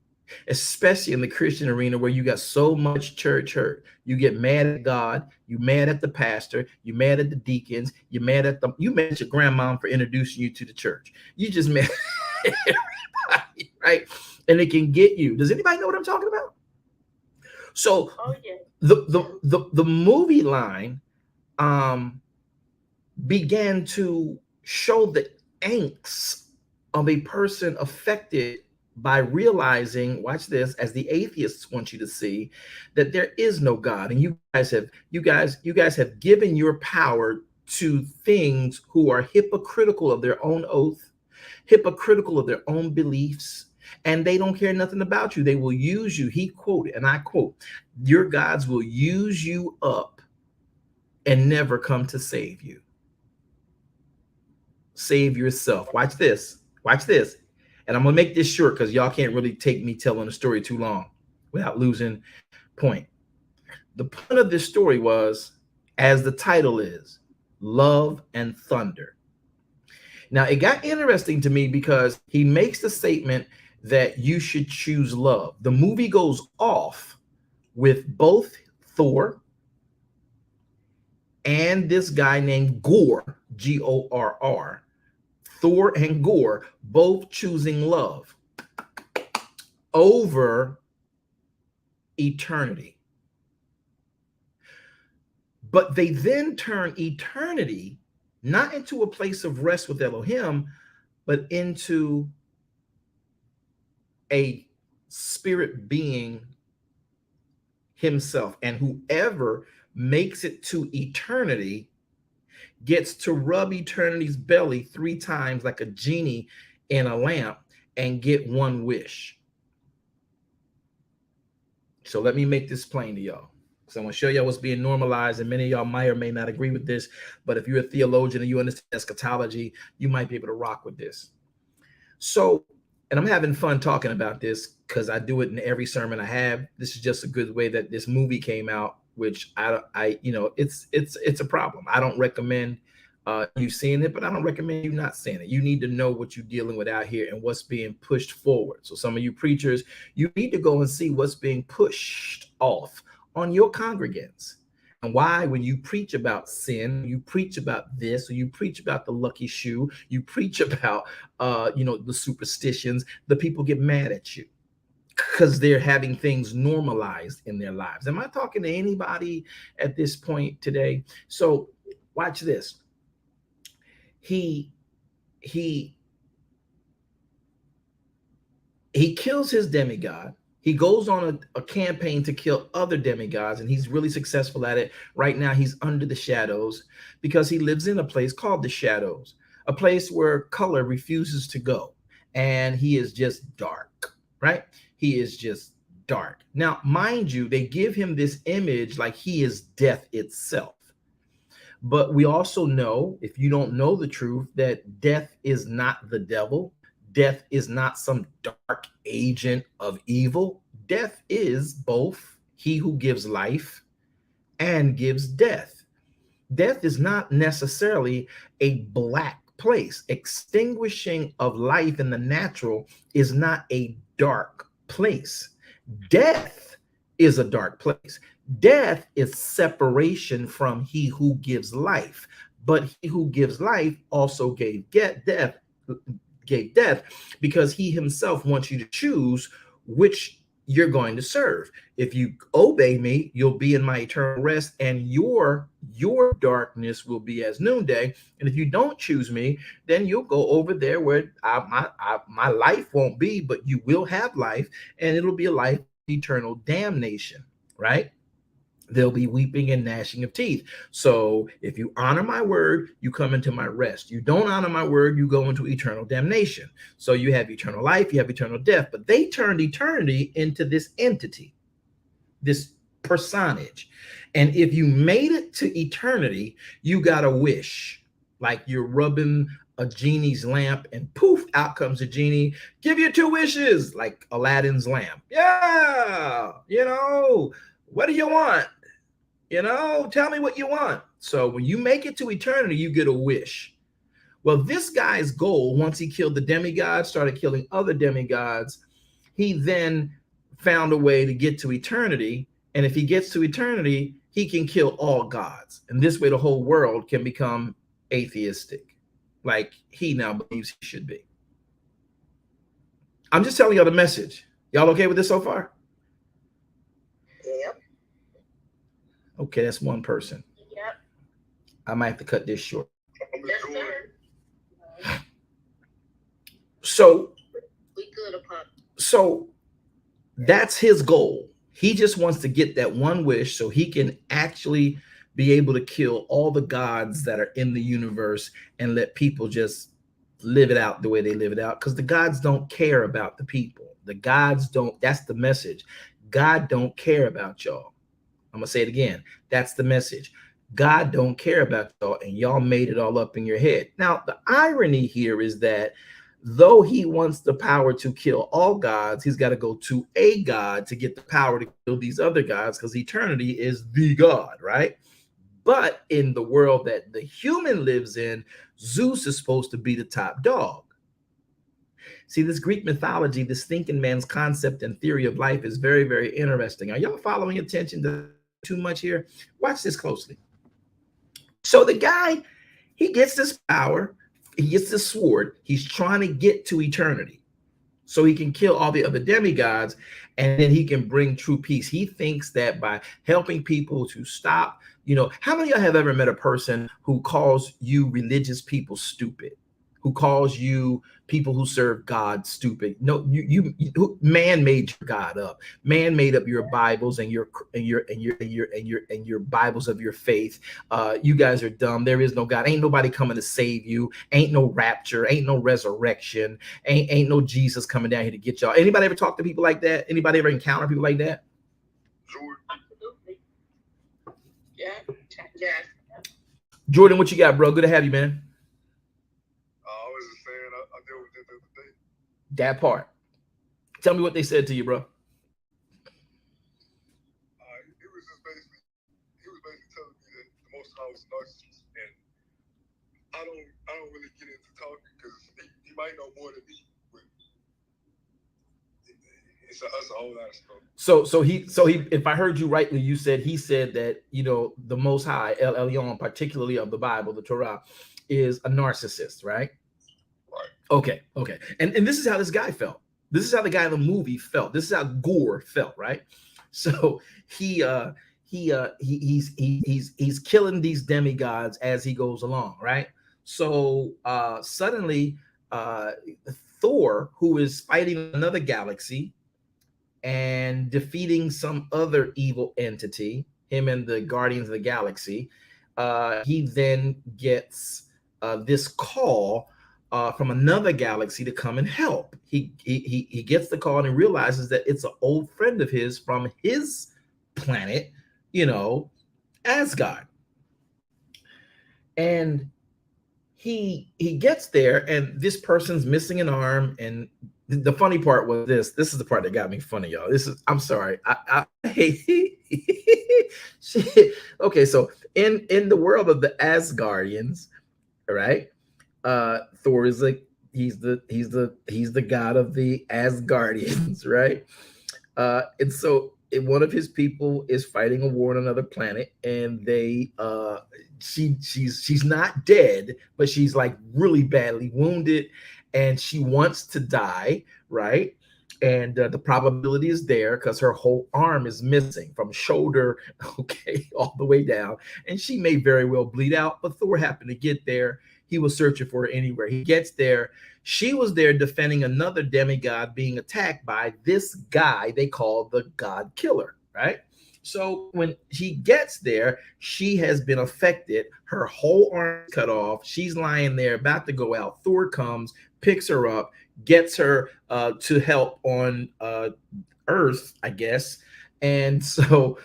especially in the Christian arena where you got so much church hurt. You get mad at God, you mad at the pastor, you mad at the deacons, you mad at your grandma for introducing you to the church. You just mad at everybody, right? And it can get you. Does anybody know what I'm talking about? So the movie line began to show the angst of a person affected by realizing, watch this, as the atheists want you to see, that there is no God. And you guys have given your power to things who are hypocritical of their own oath, hypocritical of their own beliefs, and they don't care nothing about you. They will use you. He quoted, and I quote, your gods will use you up and never come to save you. Save yourself. Watch this. Watch this. And I'm going to make this short because y'all can't really take me telling the story too long without losing point. The point of this story was, as the title is, Love and Thunder. Now, it got interesting to me because he makes the statement that you should choose love. The movie goes off with both Thor and this guy named Gorr, Gorr, Thor and Gorr, both choosing love over eternity. But they then turn eternity not into a place of rest with Elohim, but into a spirit being himself. And whoever makes it to eternity gets to rub eternity's belly 3 times like a genie in a lamp and get one wish. So let me make this plain to y'all. So I'm going to show y'all what's being normalized, and many of y'all might or may not agree with this, but if you're a theologian and you understand eschatology, you might be able to rock with this. So, and I'm having fun talking about this because I do it in every sermon I have. This is just a good way that this movie came out, which it's a problem. I don't recommend you seeing it, but I don't recommend you not seeing it. You need to know what you're dealing with out here and what's being pushed forward. So some of you preachers, you need to go and see what's being pushed off on your congregants. And why, when you preach about sin, you preach about this, or you preach about the lucky shoe, you preach about the superstitions, the people get mad at you. because they're having things normalized in their lives. Am I talking to anybody at this point today? So watch this. He he he kills his demigod. He goes on a campaign to kill other demigods, and he's really successful at it. Right now, he's under the shadows because he lives in a place called the shadows, a place where color refuses to go, and he is just dark, right? He is just dark. Now, mind you, they give him this image like he is death itself. But we also know, if you don't know the truth, that death is not the devil. Death is not some dark agent of evil. Death is both he who gives life and gives death. Death is not necessarily a black place. Extinguishing of life in the natural is not a dark place. Death is a dark place. Death is separation from he who gives life, but he who gives life also gave death because he himself wants you to choose which you're going to serve. If you obey me, you'll be in my eternal rest, and your darkness will be as noonday. And if you don't choose me, then you'll go over there where my life won't be, but you will have life, and it'll be a life of eternal damnation, right? There'll be weeping and gnashing of teeth. So if you honor my word, you come into my rest. You don't honor my word, you go into eternal damnation. So you have eternal life, you have eternal death. But they turned eternity into this entity, this personage. And if you made it to eternity, you got a wish, like you're rubbing a genie's lamp and poof, out comes a genie. Give you 2 wishes, like Aladdin's lamp. Yeah, what do you want? Tell me what you want. So when you make it to eternity, you get a wish. Well, this guy's goal, once he killed the demigods, started killing other demigods, he then found a way to get to eternity. And if he gets to eternity, he can kill all gods. And this way, the whole world can become atheistic, like he now believes he should be. I'm just telling y'all the message. Y'all okay with this so far? Yep. Okay, that's one person. Yep. I might have to cut this short. Yes, sir. So We good upon. So that's his goal. He just wants to get that one wish so he can actually be able to kill all the gods that are in the universe and let people just live it out the way they live it out. Because the gods don't care about the people. The gods don't. That's the message. God don't care about y'all. I'm going to say it again. That's the message. God don't care about y'all, and y'all made it all up in your head. Now, the irony here is that though he wants the power to kill all gods, he's got to go to a god to get the power to kill these other gods, because eternity is the god, right? But in the world that the human lives in, Zeus is supposed to be the top dog. See, this Greek mythology, this thinking man's concept and theory of life is very, very interesting. Are y'all following attention to too much here? Watch this closely. So the guy, he gets this power, he gets this sword, he's trying to get to eternity so he can kill all the other demigods, and then he can bring true peace. He thinks that by helping people to stop, how many of y'all have ever met a person who calls you religious people stupid? Who calls you people who serve God stupid? No, man made your God up. Man made up your Bibles and your Bibles of your faith. You guys are dumb. There is no God. Ain't nobody coming to save you. Ain't no rapture. Ain't no resurrection. Ain't no Jesus coming down here to get y'all. Anybody ever talk to people like that? Anybody ever encounter people like that? Absolutely. Yeah. Yes. Jordan, what you got, bro? Good to have you, man. I was just saying, I dealt with it the other day. That part. Tell me what they said to you, bro. He was basically telling me that the Most High was a narcissist, and I don't really get into talking because he might know more than me. But it's a whole lot of stuff. So he if I heard you rightly, he said that the Most High, El Elyon, particularly of the Bible, the Torah, is a narcissist, right? Right. Okay. And this is how this guy felt. This is how the guy in the movie felt. This is how Gore felt, right? So he he's killing these demigods as he goes along, right? So suddenly uh Thor, who is fighting another galaxy and defeating some other evil entity, him and the Guardians of the Galaxy, he then gets this call from another galaxy to come and help. He gets the call and he realizes that it's an old friend of his from his planet, you know, Asgard. And he gets there, and this person's missing an arm. And the funny part was this. This is the part that got me funny, y'all. This is, I'm sorry. I hate shit. Okay, so in the world of the Asgardians, right? Thor is like he's the god of the Asgardians, right? And so one of his people is fighting a war on another planet, and they she's not dead, but she's like really badly wounded, and she wants to die, right? And the probability is there because her whole arm is missing from shoulder, okay, all the way down, and she may very well bleed out. But Thor happened to get there. He was searching for her anywhere. He gets there. She was there defending another demigod being attacked by this guy they call the God Killer, right? So when she gets there, she has been affected. Her whole arm is cut off. She's lying there about to go out. Thor comes, picks her up, gets her to help on Earth, I guess. And so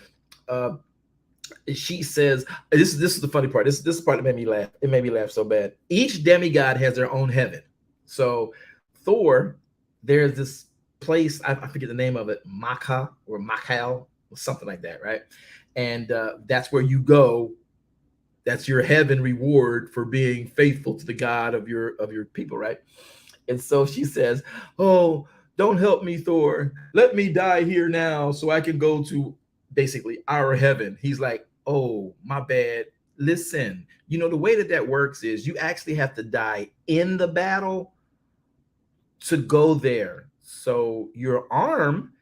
she says, this is the funny part. This is the part that made me laugh. It made me laugh so bad. Each demigod has their own heaven. So Thor, there's this place, I forget the name of it, Maka or Makal or something like that, right? And that's where you go. That's your heaven reward for being faithful to the God of your people, right? And so she says, "Oh, don't help me, Thor. Let me die here now so I can go to basically our heaven." He's like, "Oh, my bad. Listen, you know, the way that works is you actually have to die in the battle to go there. So your arm,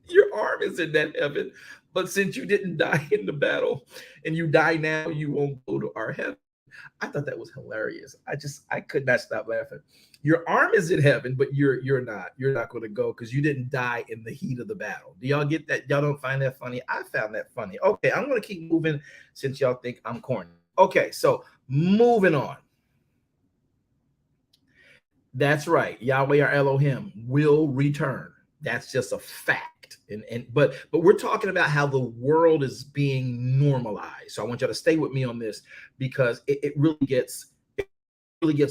your arm is in that heaven, but since you didn't die in the battle and you die now, you won't go to our heaven." I thought that was hilarious. I could not stop laughing. Your arm is in heaven, but you're not. You're not going to go because you didn't die in the heat of the battle. Do y'all get that? Y'all don't find that funny? I found that funny. Okay, I'm going to keep moving since y'all think I'm corny. Okay, so moving on. That's right. Yahweh our Elohim will return. That's just a fact. But we're talking about how the world is being normalized. So I want y'all to stay with me on this because it really gets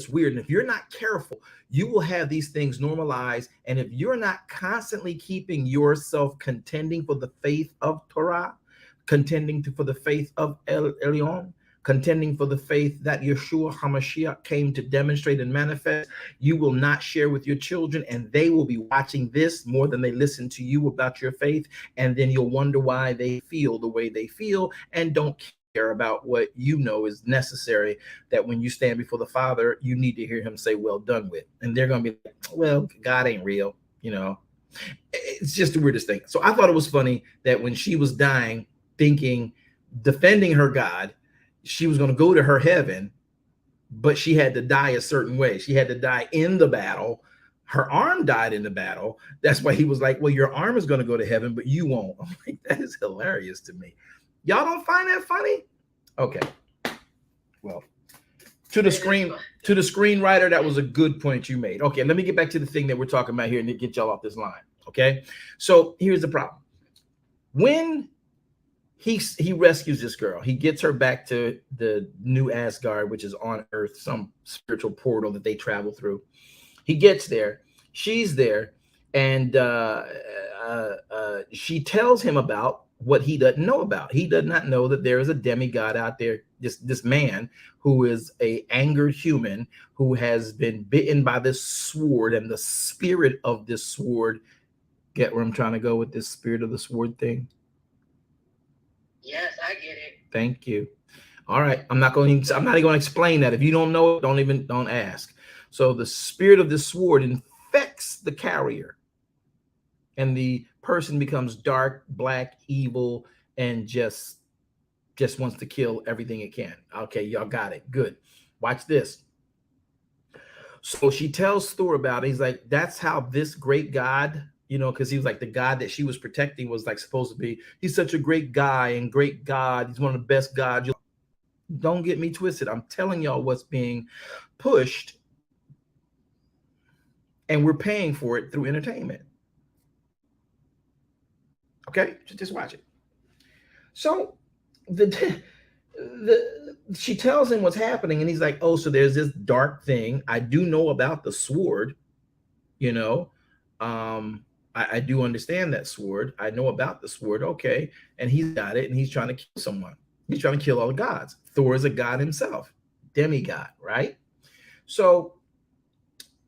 weird. And if you're not careful, you will have these things normalized. And if you're not constantly keeping yourself contending for the faith of Torah, contending for the faith of Elyon, contending for the faith that Yeshua HaMashiach came to demonstrate and manifest, you will not share with your children, and they will be watching this more than they listen to you about your faith. And then you'll wonder why they feel the way they feel and don't care about what you know is necessary, that when you stand before the Father, you need to hear him say, "Well done" with. And they're going to be like, "Well, God ain't real." You know, it's just the weirdest thing. So I thought it was funny that when she was dying, thinking, defending her God, she was going to go to her heaven, but she had to die a certain way. She had to die in the battle. Her arm died in the battle. That's why he was like, "Well, your arm is going to go to heaven, but you won't." I'm like, that is hilarious to me. Y'all don't find that funny? Okay. Well, to the screenwriter, that was a good point you made. Okay, let me get back to the thing that we're talking about here and get y'all off this line. Okay. So here's the problem. When he rescues this girl, he gets her back to the new Asgard, which is on Earth, some spiritual portal that they travel through. He gets there, she's there, and she tells him about what he doesn't know about. He does not know that there is a demigod out there, this man who is a angered human who has been bitten by this sword, and the spirit of this sword. Get where I'm trying to go with this spirit of the sword thing? Yes, I get it. Thank you. All right. I'm not even going to explain that. If you don't know it, don't ask. So the spirit of the sword infects the carrier, and the person becomes dark, black, evil, and just wants to kill everything it can. Okay, y'all got it. Good. Watch this. So she tells Thor about it. He's like, that's how this great God, because he was like the God that she was protecting was like supposed to be. He's such a great guy and great God. He's one of the best gods. Don't get me twisted. I'm telling y'all what's being pushed, and we're paying for it through entertainment. Okay, just watch it. So she tells him what's happening, and he's like, oh, so there's this dark thing. I do know about the sword, you know. I do understand that sword. I know about the sword. Okay. And he's got it, and he's trying to kill someone. He's trying to kill all the gods. Thor is a god himself, demigod, right? So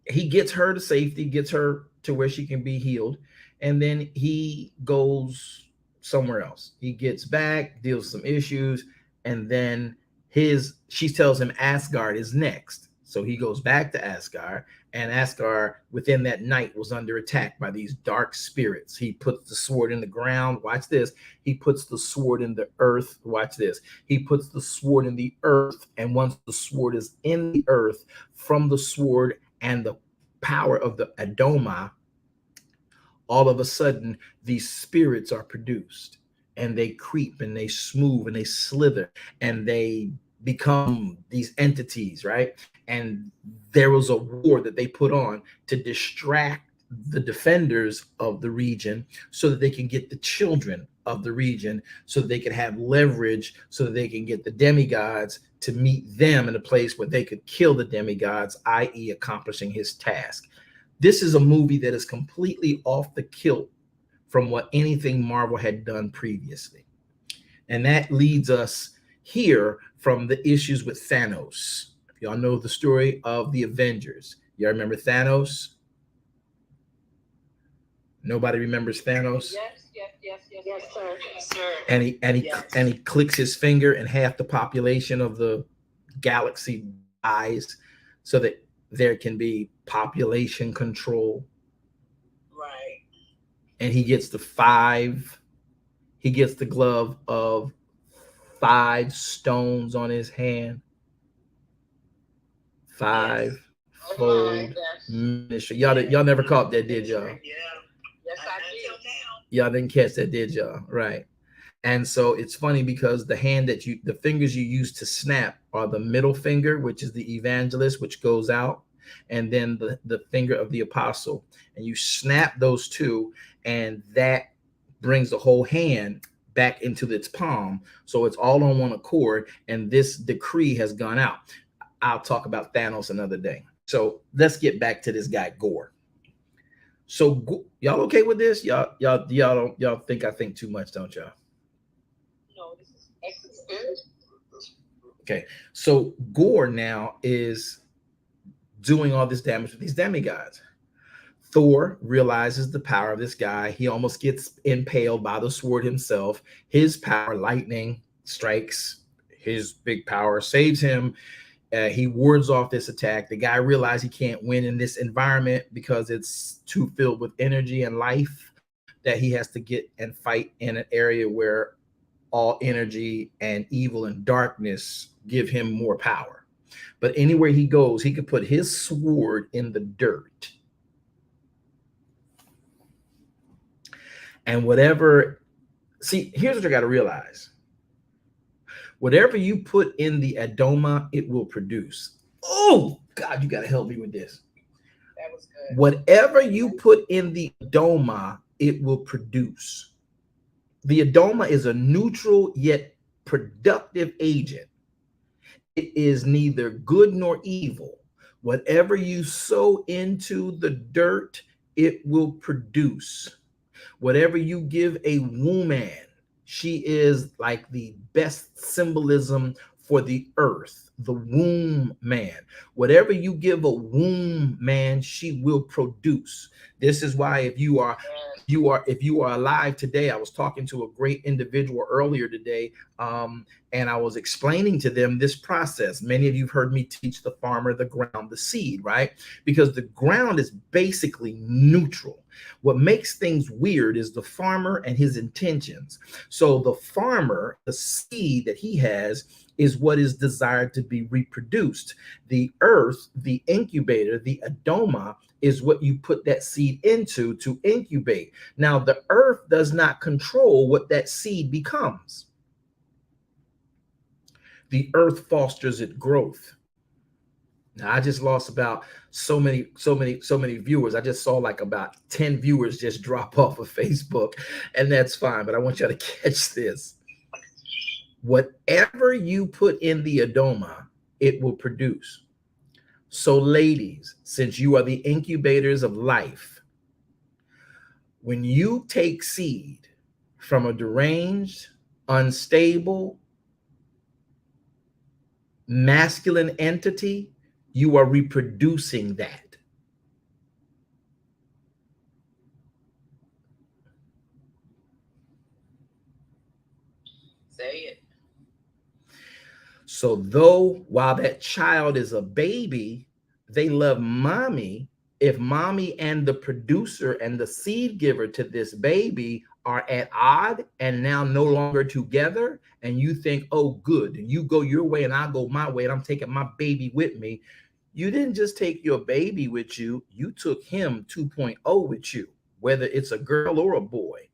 he gets her to safety, gets her to where she can be healed, and then he goes somewhere else. He gets back, deals with some issues, and then she tells him Asgard is next. So he goes back to Asgard, and Asgard within that night was under attack by these dark spirits. He puts the sword in the ground. Watch this. He puts the sword in the earth. Watch this. He puts the sword in the earth, and once the sword is in the earth, from the sword and the power of the Adoma, all of a sudden these spirits are produced, and they creep and they smooth and they slither and they become these entities, right? And there was a war that they put on to distract the defenders of the region so that they can get the children of the region, so that they could have leverage, so that they can get the demigods to meet them in a place where they could kill the demigods, i.e. accomplishing his task. This is a movie that is completely off the kilt from what anything Marvel had done previously. And that leads us here from the issues with Thanos. Y'all know the story of the Avengers. Y'all remember Thanos? Nobody remembers Thanos? Yes, sir. Yes, sir. And he clicks his finger, and half the population of the galaxy dies, so that there can be population control. Right. And he gets the glove of 5 stones on his hand. 5 fold ministry. Y'all never caught that, did y'all? Yeah. Yes, I did. Y'all didn't catch that, did y'all? Right. And so it's funny because the fingers you use to snap are the middle finger, which is the evangelist, which goes out, and then the finger of the apostle. And you snap those two, and that brings the whole hand back into its palm. So it's all on one accord, and this decree has gone out. I'll talk about Thanos another day. So let's get back to this guy, Gore. So y'all okay with this? Y'all think I think too much, don't y'all? No, this is excellent. Okay, so Gore now is doing all this damage with these demigods. Thor realizes the power of this guy. He almost gets impaled by the sword himself. His power, lightning, strikes. His big power saves him. He wards off this attack. The guy realizes he can't win in this environment because it's too filled with energy and life, that he has to get and fight in an area where all energy and evil and darkness give him more power. But anywhere he goes, he could put his sword in the dirt. And here's what you got to realize. Whatever you put in the Adoma, it will produce. Oh, God, you got to help me with this. That was good. Whatever you put in the Adoma, it will produce. The Adoma is a neutral yet productive agent. It is neither good nor evil. Whatever you sow into the dirt, it will produce. Whatever you give a woman, she is like the best symbolism for the earth, the womb man. Whatever you give a womb man, she will produce. This is why if you are alive today, I was talking to a great individual earlier today, and I was explaining to them this process. Many of you have heard me teach the farmer, the ground, the seed, right? Because the ground is basically neutral. What makes things weird is the farmer and his intentions. So the farmer, the seed that he has is what is desired to be reproduced. The earth, the incubator, the Adoma is what you put that seed into to incubate. Now, the earth does not control what that seed becomes. The earth fosters its growth. Now, I just lost about so many viewers. I just saw like about 10 viewers just drop off of Facebook, and that's fine. But I want y'all to catch this. Whatever you put in the Adoma, it will produce. So ladies, since you are the incubators of life, when you take seed from a deranged, unstable, masculine entity, you are reproducing that. Say it. So though while that child is a baby, they love mommy. If mommy and the producer and the seed giver to this baby are at odd and now no longer together, and you think, oh, good, and you go your way and I go my way, and I'm taking my baby with me, you didn't just take your baby with you, you took him 2.0 with you, whether it's a girl or a boy.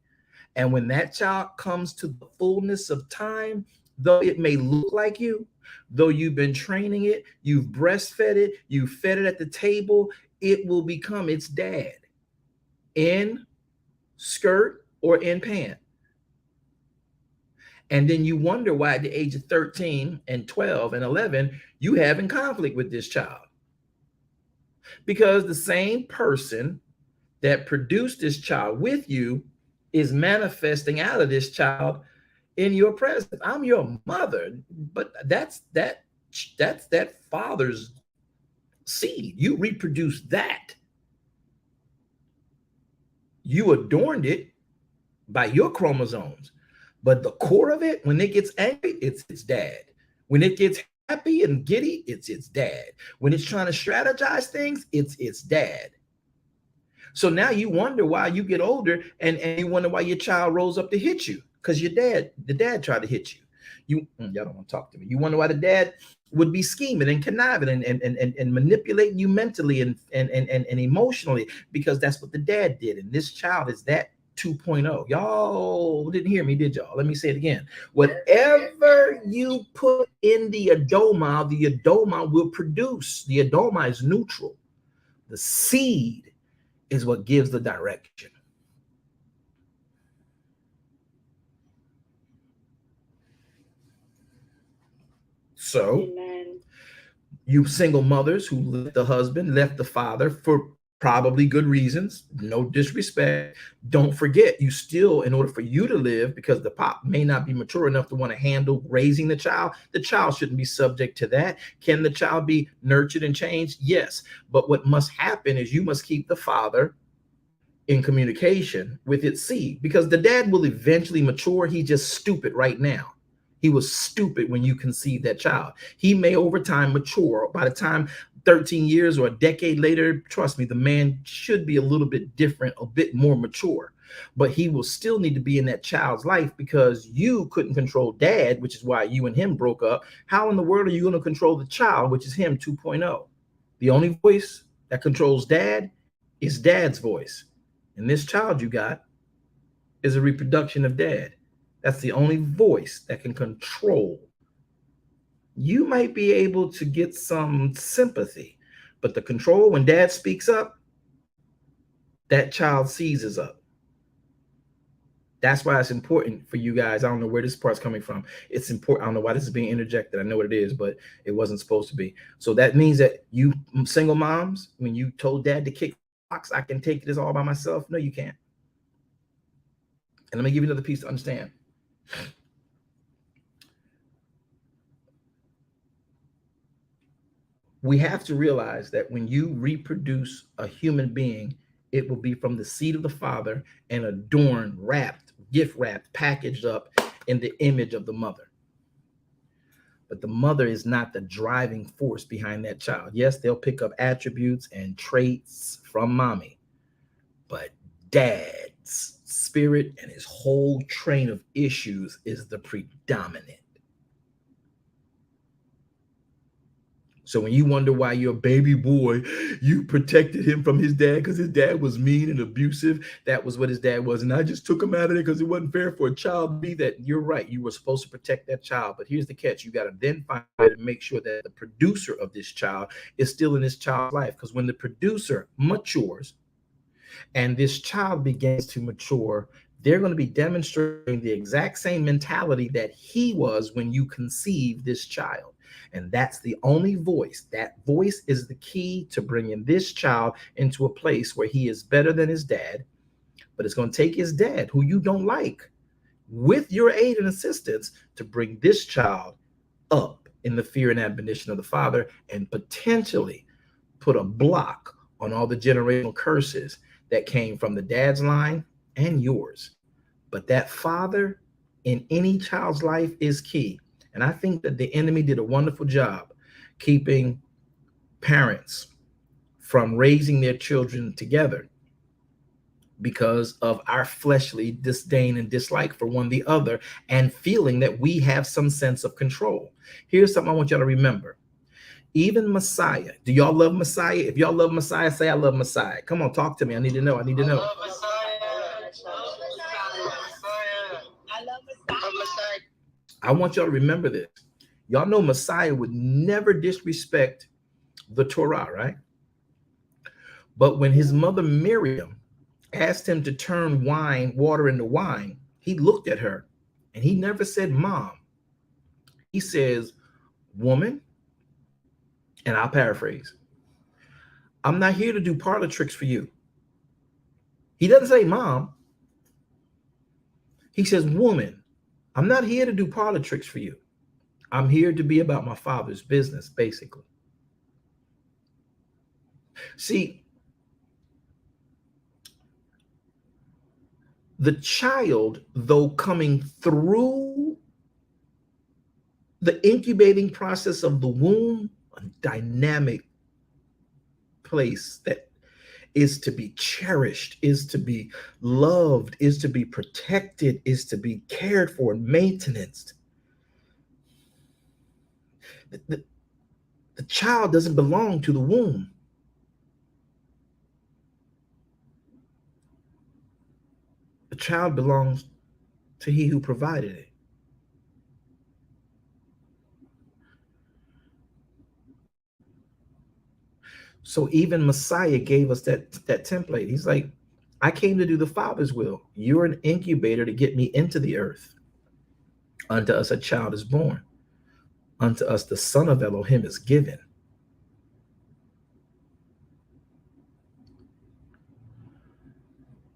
And when that child comes to the fullness of time, though it may look like you, though you've been training it, you've breastfed it, you fed it at the table, it will become its dad in skirt or in pant. And then you wonder why at the age of 13 and 12 and 11, you having conflict with this child. Because the same person that produced this child with you is manifesting out of this child in your presence. I'm your mother, but that's that father's seed. You reproduced that. You adorned it by your chromosomes, but the core of it, when it gets angry, it's its dad. When it gets happy and giddy, it's its dad. When it's trying to strategize things, it's its dad. So now you wonder why you get older and you wonder why your child rolls up to hit you, because the dad tried to hit you. Y'all don't want to talk to me. You wonder why the dad would be scheming and conniving and manipulating you mentally and emotionally, because that's what the dad did. And this child is that 2.0. Y'all didn't hear me, did y'all? Let me say it again. Whatever you put in the Adoma will produce. The Adoma is neutral. The seed is what gives the direction. So, amen. You single mothers who left the husband, left the father for probably good reasons, no disrespect, don't forget, you still, in order for you to live, because the pop may not be mature enough to want to handle raising the child shouldn't be subject to that. Can the child be nurtured and changed? Yes. But what must happen is you must keep the father in communication with its seed, because the dad will eventually mature. He's just stupid right now. He was stupid when you conceived that child. He may over time mature. By the time 13 years or a decade later, trust me, the man should be a little bit different, a bit more mature. But he will still need to be in that child's life, because you couldn't control dad, which is why you and him broke up. How in the world are you going to control the child, which is him 2.0? The only voice that controls dad is dad's voice. And this child you got is a reproduction of dad. That's the only voice that can control. You might be able to get some sympathy, but the control, when dad speaks up, that child seizes up. That's why it's important for you guys. I don't know where this part's coming from. It's important. I don't know why this is being interjected. I know what it is, but it wasn't supposed to be. So that means that you single moms, when you told dad to kick box, I can take this all by myself. No, you can't. And let me give you another piece to understand. We have to realize that when you reproduce a human being, it will be from the seed of the Father and adorned, wrapped, gift wrapped, packaged up in the image of the mother. But the mother is not the driving force behind that child. Yes, they'll pick up attributes and traits from mommy, but dad's spirit and his whole train of issues is the predominant. So when you wonder why your baby boy, you protected him from his dad because his dad was mean and abusive, that was what his dad was. And I just took him out of there because it wasn't fair for a child to be that. You're right. You were supposed to protect that child. But here's the catch. You got to then find a way to make sure that the producer of this child is still in this child's life. Because when the producer matures and this child begins to mature, they're going to be demonstrating the exact same mentality that he was when you conceived this child. And that's the only voice. That voice is the key to bringing this child into a place where he is better than his dad. But it's going to take his dad, who you don't like, with your aid and assistance to bring this child up in the fear and admonition of the Father and potentially put a block on all the generational curses that came from the dad's line and yours. But that father in any child's life is key. And I think that the enemy did a wonderful job keeping parents from raising their children together because of our fleshly disdain and dislike for one the other and feeling that we have some sense of control. Here's something I want y'all to remember. Even Messiah. Do y'all love Messiah? If y'all love Messiah, say I love Messiah. Come on, talk to me. I need to know. I need to know. I love Messiah. I want y'all to remember this. Y'all know Messiah would never disrespect the Torah, right? But when his mother Miriam asked him to turn water into wine, he looked at her and he never said, Mom. He says, woman, and I'll paraphrase, I'm not here to do parlor tricks for you. He doesn't say, Mom. He says, woman, I'm not here to do parlor tricks for you. I'm here to be about my Father's business, basically. See, the child, though coming through the incubating process of the womb, a dynamic place that is to be cherished, is to be loved, is to be protected, is to be cared for and maintained. The child doesn't belong to the womb. The child belongs to he who provided it. So even Messiah gave us that template. He's like, I came to do the Father's will. You're an incubator to get me into the earth. Unto us a child is born. Unto us the Son of Elohim is given.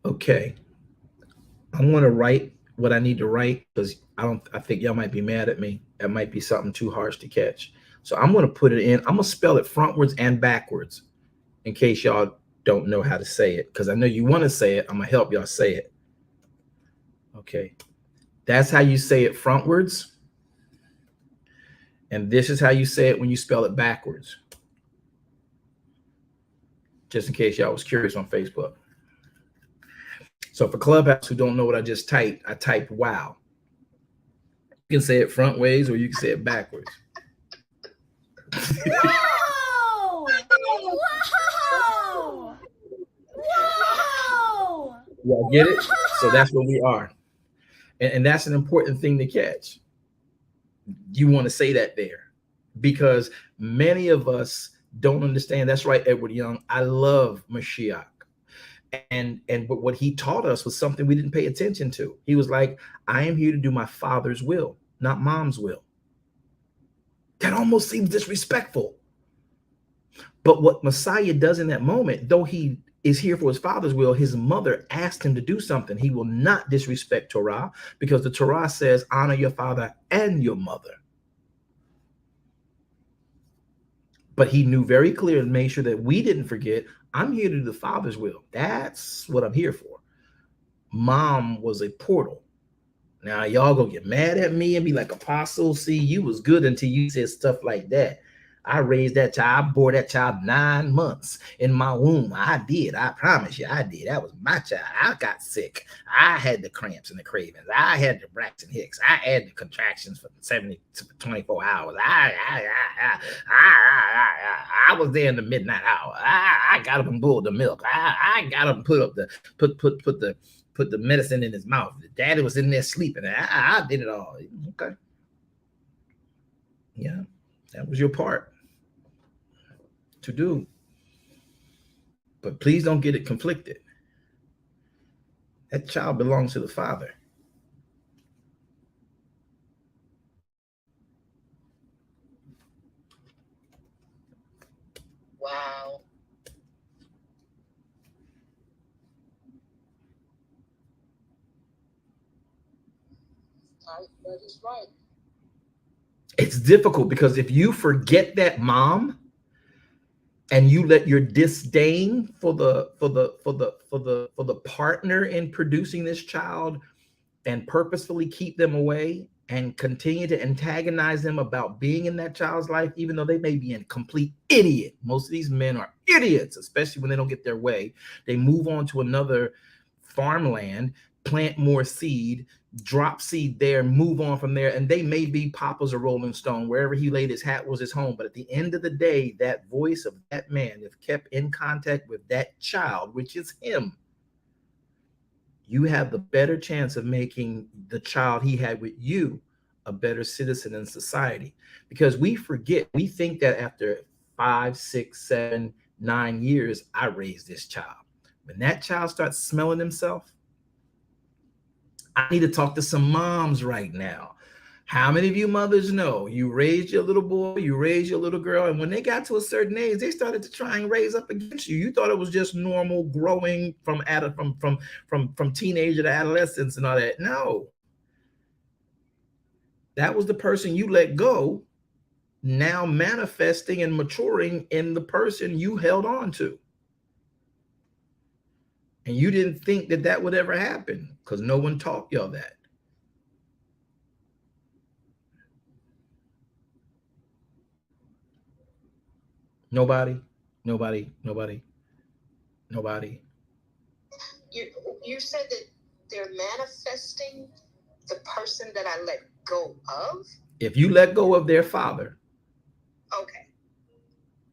Okay. I'm going to write what I need to write because I think y'all might be mad at me. That might be something too harsh to catch. So I'm going to put it in. I'm going to spell it frontwards and backwards in case y'all don't know how to say it, because I know you want to say it. I'm going to help y'all say it. Okay. That's how you say it frontwards. And this is how you say it when you spell it backwards. Just in case y'all was curious on Facebook. So for Clubhouse who don't know what I just typed, I typed wow. You can say it front ways or you can say it backwards. Whoa! Whoa! Whoa! Y'all get it? So that's where we are. And that's an important thing to catch. You want to say that there because many of us don't understand. That's right, Edward Young. I love Mashiach. And what he taught us was something we didn't pay attention to. He was like, I am here to do my Father's will, not mom's will. That almost seems disrespectful. But what Messiah does in that moment, though he is here for his Father's will, his mother asked him to do something. He will not disrespect Torah because the Torah says, honor your father and your mother. But he knew very clear and made sure that we didn't forget, I'm here to do the Father's will. That's what I'm here for. Mom was a portal. Now y'all gonna get mad at me and be like, Apostle, see, you was good until you said stuff like that. I raised that child. I bore that child 9 months in my womb. I did. I promise you, I did. That was my child. I got sick. I had the cramps and the cravings. I had the Braxton Hicks. I had the contractions for 70 to 24 hours. I was there in the midnight hour. I got up and boiled the milk. I got up and put the medicine in his mouth. The daddy was in there sleeping. I did it all. Okay. Yeah, that was your part to do. But please don't get it conflicted. That child belongs to the Father. Wow. That is right. It's difficult because if you forget that mom and you let your disdain for the partner in producing this child and purposefully keep them away and continue to antagonize them about being in that child's life, even though they may be a complete idiot. Most of these men are idiots, especially when they don't get their way. They move on to another farmland, plant more seed, drop seed there, move on from there, and they may be Papa's or Rolling Stone. Wherever he laid his hat was his home. But at the end of the day, that voice of that man, if kept in contact with that child, which is him, you have the better chance of making the child he had with you a better citizen in society. Because we forget, we think that after 5, 6, 7, 9 years, I raised this child. When that child starts smelling himself, I need to talk to some moms right now. How many of you mothers know you raised your little boy, you raised your little girl, and when they got to a certain age, they started to try and raise up against you. You thought it was just normal growing from teenager to adolescence and all that. No. That was the person you let go, now manifesting and maturing in the person you held on to. And you didn't think that that would ever happen because no one taught y'all that. Nobody. You said that they're manifesting the person that I let go of? If you let go of their father, okay,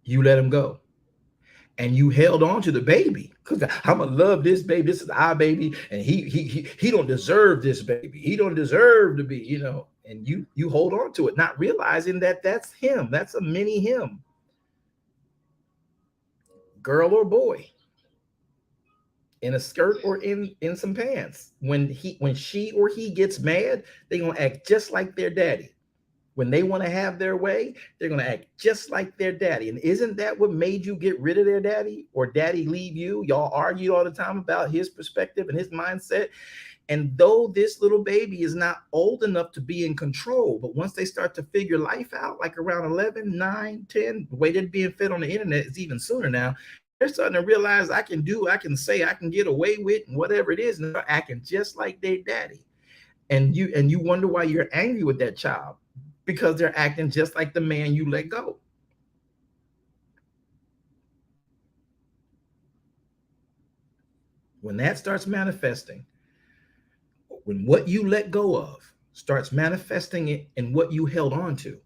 you let him go. And you held on to the baby because I'm gonna love this baby. This is our baby, and he don't deserve this baby. He don't deserve to be, you know. And you hold on to it, not realizing that that's him. That's a mini him, girl or boy, in a skirt or in some pants. When she or he gets mad, they're gonna act just like their daddy. When they want to have their way, they're going to act just like their daddy. And isn't that what made you get rid of their daddy or daddy leave you? Y'all argued all the time about his perspective and his mindset. And though this little baby is not old enough to be in control, but once they start to figure life out, like around 11, 9, 10, the way they're being fed on the internet is even sooner now. They're starting to realize I can say, I can get away with, and whatever it is, and they're acting just like their daddy. And you wonder why you're angry with that child. Because they're acting just like the man you let go. When that starts manifesting, when what you let go of starts manifesting it in what you held on to,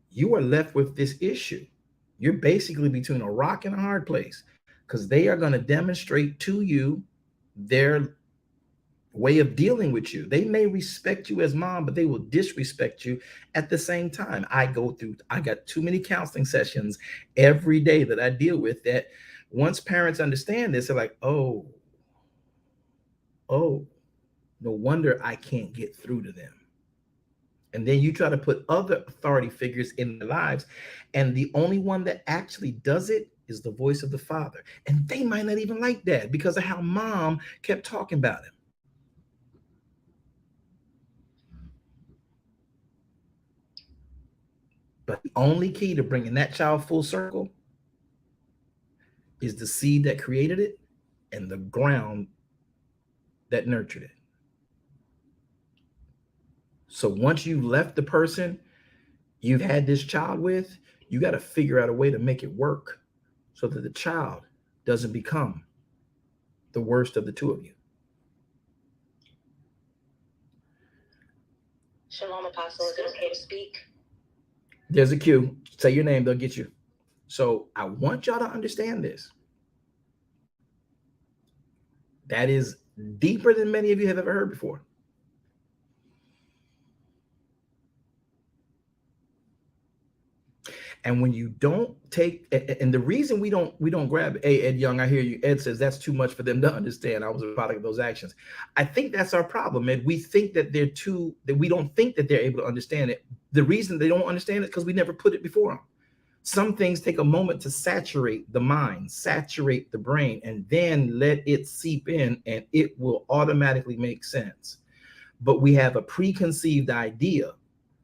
you are left with this issue. You're basically between a rock and a hard place because they are going to demonstrate to you their way of dealing with you. They may respect you as mom, but they will disrespect you at the same time. I got too many counseling sessions every day that I deal with that once parents understand this, they're like, oh, no wonder I can't get through to them. And then you try to put other authority figures in their lives, and the only one that actually does it is the voice of the father. And they might not even like that because of how mom kept talking about him. But But the only key to bringing that child full circle is the seed that created it and the ground that nurtured it. So once you left the person you've had this child with, you got to figure out a way to make it work so that the child doesn't become the worst of the two of you. Shalom, Apostle. Is it okay to speak? There's a cue. Say your name, they'll get you. So I want y'all to understand this. That is deeper than many of you have ever heard before. And when you don't take, and the reason we don't grab, hey, Ed Young, I hear you. Ed says that's too much for them to understand. I was a product of those actions. I think that's our problem, Ed. We think that that we don't think that they're able to understand it. The reason they don't understand it is because we never put it before them. Some things take a moment to saturate the mind, saturate the brain, and then let it seep in, and it will automatically make sense. But we have a preconceived idea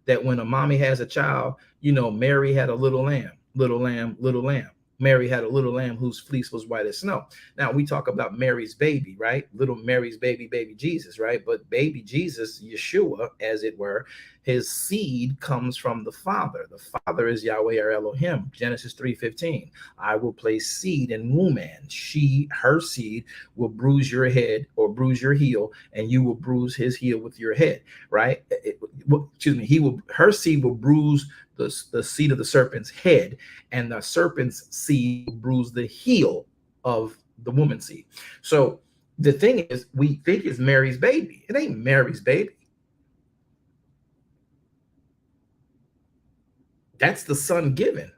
that when a mommy has a child, Mary had a little lamb, little lamb, little lamb. Mary had a little lamb whose fleece was white as snow. Now we talk about Mary's baby, right? Little Mary's baby, baby Jesus, right? But baby Jesus, Yeshua, as it were, his seed comes from the Father. The Father is Yahweh or Elohim. Genesis 3:15. I will place seed in woman. Her seed will bruise your head or bruise your heel, and you will bruise his heel with your head, right? Her seed will bruise the seed of the serpent's head, and the serpent's seed will bruise the heel of the woman's seed. So the thing is, we think it's Mary's baby. It ain't Mary's baby. That's the son given.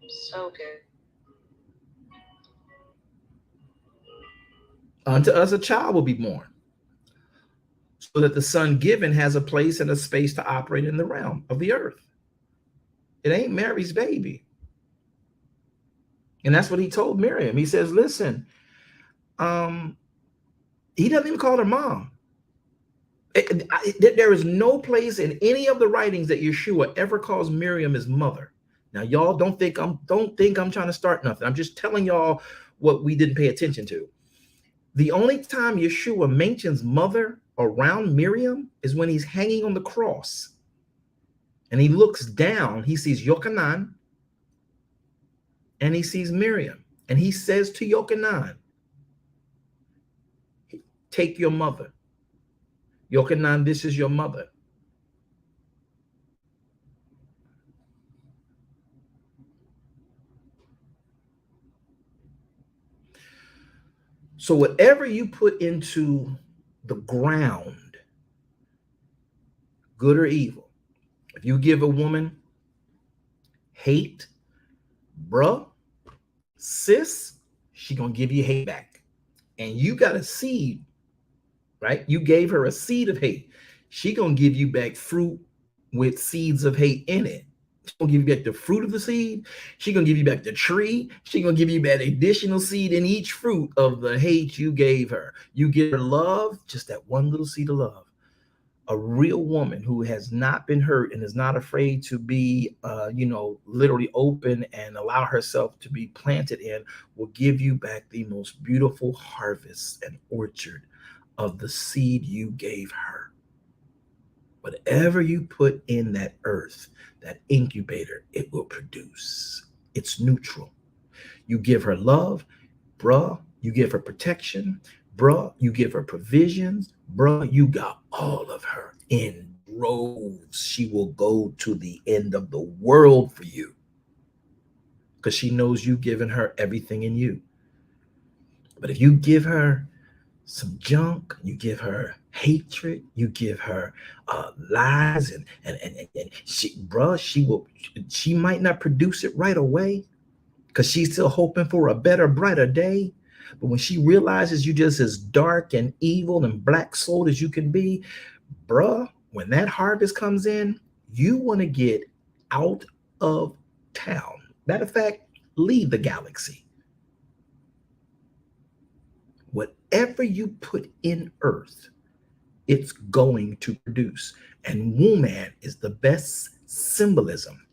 So good. Unto us a child will be born, so that the son given has a place and a space to operate in the realm of the earth. It ain't Mary's baby. And that's what he told Miriam. He says, listen, he doesn't even call her mom. There is no place in any of the writings that Yeshua ever calls Miriam his mother. Now, y'all don't think I'm trying to start nothing. I'm just telling y'all what we didn't pay attention to. The only time Yeshua mentions mother around Miriam is when he's hanging on the cross. And he looks down, he sees Yochanan, and he sees Miriam. And he says to Yochanan, take your mother. Yochanan, this is your mother. So whatever you put into the ground, good or evil, if you give a woman hate, bruh, sis, she gonna give you hate back. And you got a seed, right? You gave her a seed of hate. She gonna give you back fruit with seeds of hate in it. She's gonna give you back the fruit of the seed. She's gonna give you back the tree. She's gonna give you back additional seed in each fruit of the hate you gave her. You give her love, just that one little seed of love. A real woman who has not been hurt and is not afraid to be, literally open and allow herself to be planted in, will give you back the most beautiful harvest and orchard of the seed you gave her. Whatever you put in that earth, that incubator, it will produce. It's neutral. You give her love, bruh, you give her protection, bruh, you give her provisions, bruh, you got all of her in droves. She will go to the end of the world for you because she knows you've given her everything in you. But if you give her some junk, you give her hatred, you give her lies, and she might not produce it right away because she's still hoping for a better, brighter day. But when she realizes you just as dark and evil and black souled as you can be, bruh, when that harvest comes in, you want to get out of town. Matter of fact, leave the galaxy. Whatever you put in earth, it's going to produce. And woman is the best symbolism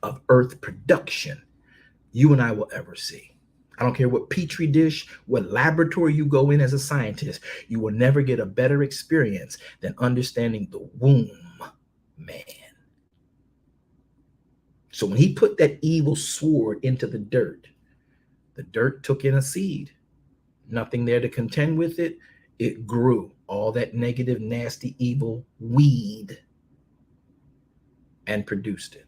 of earth production you and I will ever see. I don't care what petri dish, what laboratory you go in as a scientist, you will never get a better experience than understanding the womb man. So when he put that evil sword into the dirt took in a seed. Nothing there to contend with it. It grew. All that negative, nasty, evil weed and produced it.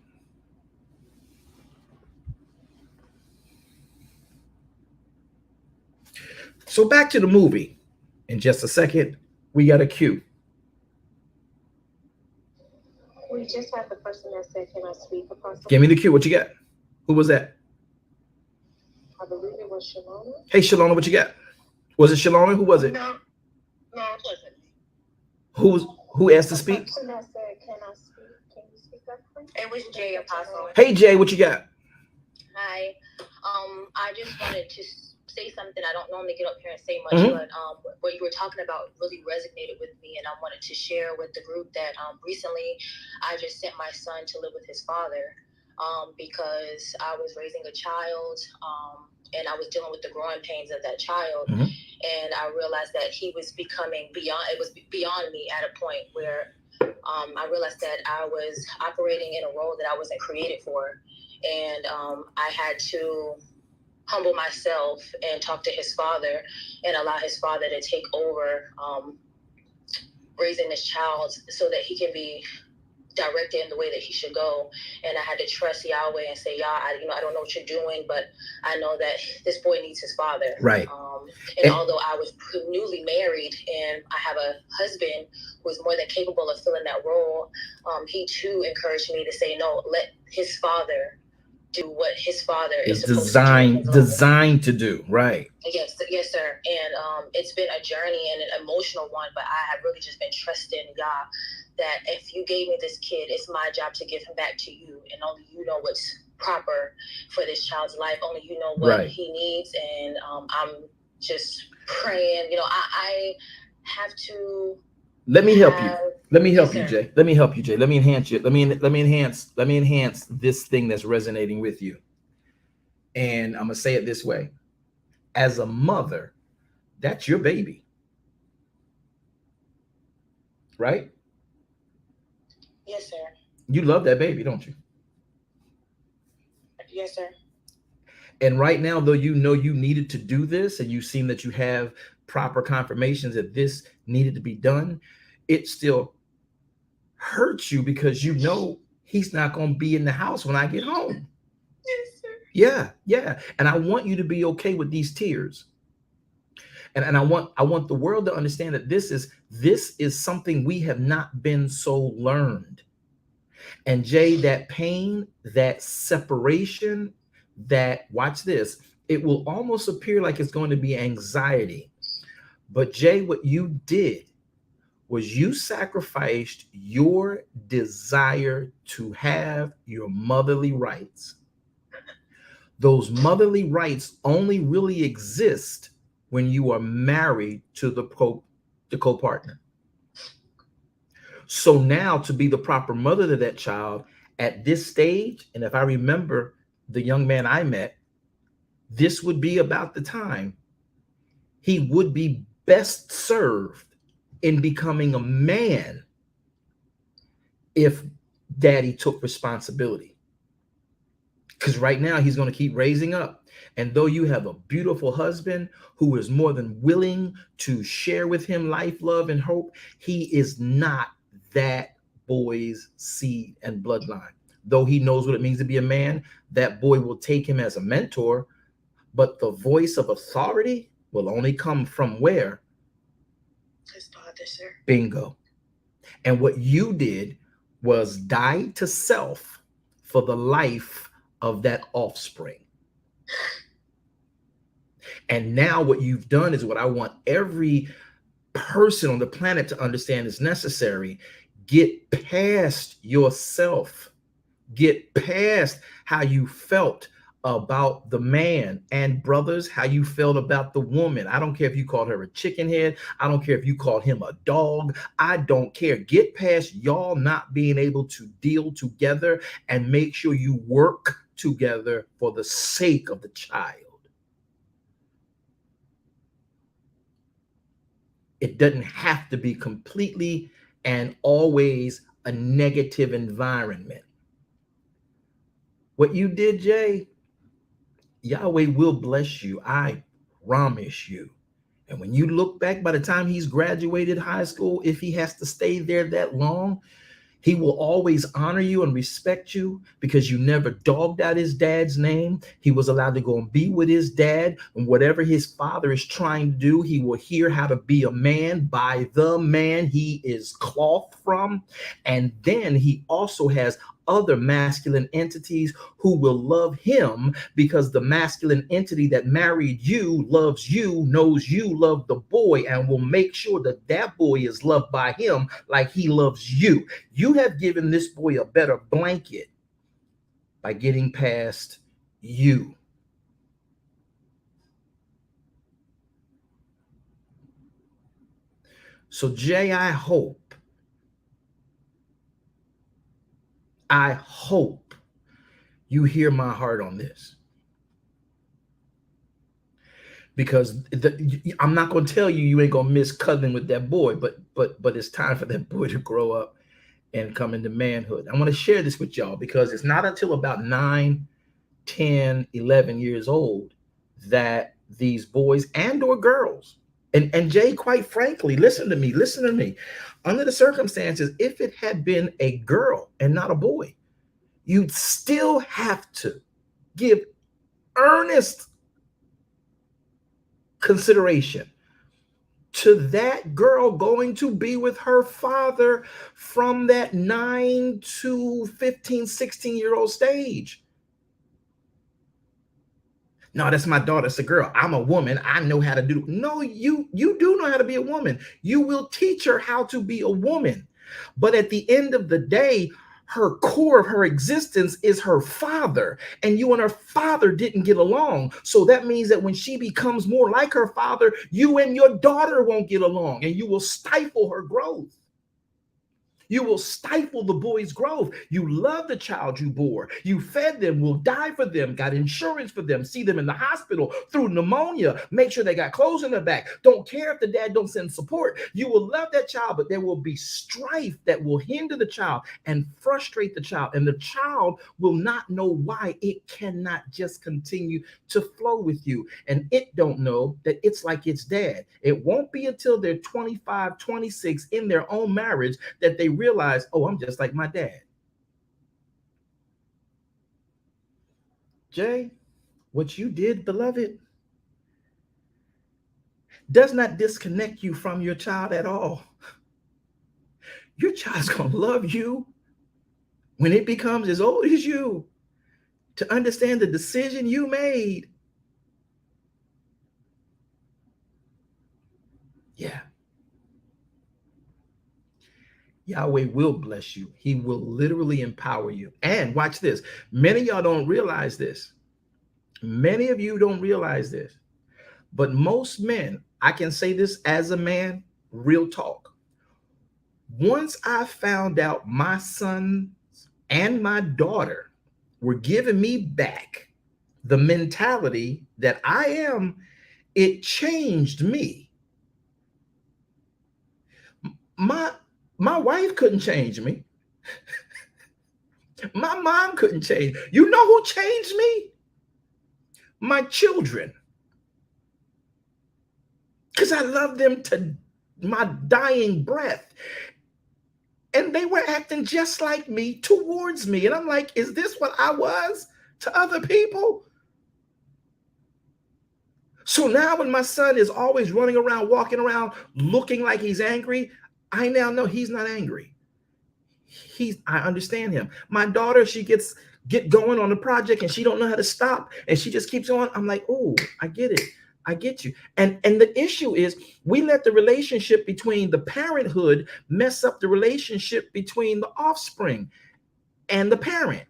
So back to the movie. In just a second, we got a cue. We just had the person that said, "Can I speak, Apostle?" Give me the cue. What you got? Who was that? I believe it was Shalona. Hey, Shalona, what you got? Was it Shalona? Who was it? No, it wasn't. Who asked to speak? The person that said, "Can I speak? Can you speak up, please?" It was Jay, Apostle. Hey, Jay, what you got? Hi. I just wanted to say something. I don't normally get up here and say much, but what you were talking about really resonated with me, and I wanted to share with the group that recently I just sent my son to live with his father because I was raising a child and I was dealing with the growing pains of that child. And I realized that he was becoming beyond me at a point where I realized that I was operating in a role that I wasn't created for. And I had to humble myself and talk to his father and allow his father to take over raising this child so that he can be directed in the way that he should go. And I had to trust Yahweh and say, Yah, I don't know what you're doing, but I know that this boy needs his father. Right. And although I was newly married and I have a husband who is more than capable of filling that role, he too encouraged me to say, no, let his father do what his father is designed to do. Right. Yes, sir. And it's been a journey and an emotional one, but I have really just been trusting Yah that if you gave me this kid, it's my job to give him back to you, and only you know what's proper for this child's life. Only you know what he needs, and I'm just praying. I have to. Let me help you. Let me help you, Jay. Let me help you, Jay. Let me enhance you. Let me enhance this thing that's resonating with you. And I'm gonna say it this way: as a mother, that's your baby, right? Yes, sir. You love that baby, don't you? Yes, sir. And right now, though you know you needed to do this, and you seem that you have proper confirmations that this needed to be done, it still hurts you because you know he's not going to be in the house when I get home. Yes, sir. Yeah. And I want you to be okay with these tears. And I want the world to understand that this is something we have not been so learned. And Jay, that pain, that separation, that, watch this, it will almost appear like it's going to be anxiety. But Jay, what you did was you sacrificed your desire to have your motherly rights. Those motherly rights only really exist when you are married to the co-partner. So now, to be the proper mother to that child at this stage, and if I remember the young man I met, this would be about the time he would be best served in becoming a man if daddy took responsibility. Because right now he's going to keep raising up. And though you have a beautiful husband who is more than willing to share with him life, love, and hope, he is not that boy's seed and bloodline. Though he knows what it means to be a man, that boy will take him as a mentor, but the voice of authority will only come from where? His father, sir. Bingo. And what you did was die to self for the life of that offspring. And now what you've done is what I want every person on the planet to understand is necessary. Get past yourself. Get past how you felt about the man, and brothers, how you felt about the woman. I don't care if you called her a chicken head. I don't care if you called him a dog. I don't care. Get past y'all not being able to deal together and make sure you work together for the sake of the child. It doesn't have to be completely and always a negative environment. What you did, Jay, Yahweh will bless you. I promise you. And when you look back, by the time he's graduated high school, if he has to stay there that long, he will always honor you and respect you because you never dogged out his dad's name. He was allowed to go and be with his dad, and whatever his father is trying to do, he will hear how to be a man by the man he is clothed from. And then he also has other masculine entities who will love him because the masculine entity that married you loves you, knows you love the boy, and will make sure that that boy is loved by him like he loves you. You have given this boy a better blanket by getting past you. So, Jay, I hope you hear my heart on this, because I'm not going to tell you ain't going to miss cuddling with that boy, but it's time for that boy to grow up and come into manhood. I want to share this with y'all because it's not until about 9, 10, 11 years old that these boys and or girls, and Jay, quite frankly, listen to me. Under the circumstances, if it had been a girl and not a boy, you'd still have to give earnest consideration to that girl going to be with her father from that 9 to 15, 16-year-old stage. No, that's my daughter. It's a girl. I'm a woman. I know how to do. No, you do know how to be a woman. You will teach her how to be a woman. But at the end of the day, her core of her existence is her father, and you and her father didn't get along. So that means that when she becomes more like her father, you and your daughter won't get along, and you will stifle her growth. You will stifle the boy's growth. You love the child you bore. You fed them, will die for them, got insurance for them, see them in the hospital through pneumonia, make sure they got clothes in their back. Don't care if the dad don't send support. You will love that child, but there will be strife that will hinder the child and frustrate the child. And the child will not know why it cannot just continue to flow with you. And it don't know that it's like its dad. It won't be until they're 25, 26 in their own marriage that they realize, oh, I'm just like my dad. Jay, what you did, beloved, does not disconnect you from your child at all. Your child's going to love you when it becomes as old as you, to understand the decision you made. Yeah. Yahweh will bless you. He will literally empower you. And watch this. Many of y'all don't realize this. Many of you don't realize this. But most men, I can say this as a man, real talk. Once I found out my son and my daughter were giving me back the mentality that I am, it changed me. My wife couldn't change me. My mom couldn't change. You know who changed me? My children. Because I love them to my dying breath. And they were acting just like me towards me. And I'm like, is this what I was to other people? So now when my son is always running around, walking around, looking like he's angry, I now know he's not angry. I understand him. My daughter, she get going on the project and she don't know how to stop, and she just keeps on. I'm like, oh, I get it. I get you. And the issue is we let the relationship between the parenthood mess up the relationship between the offspring and the parent.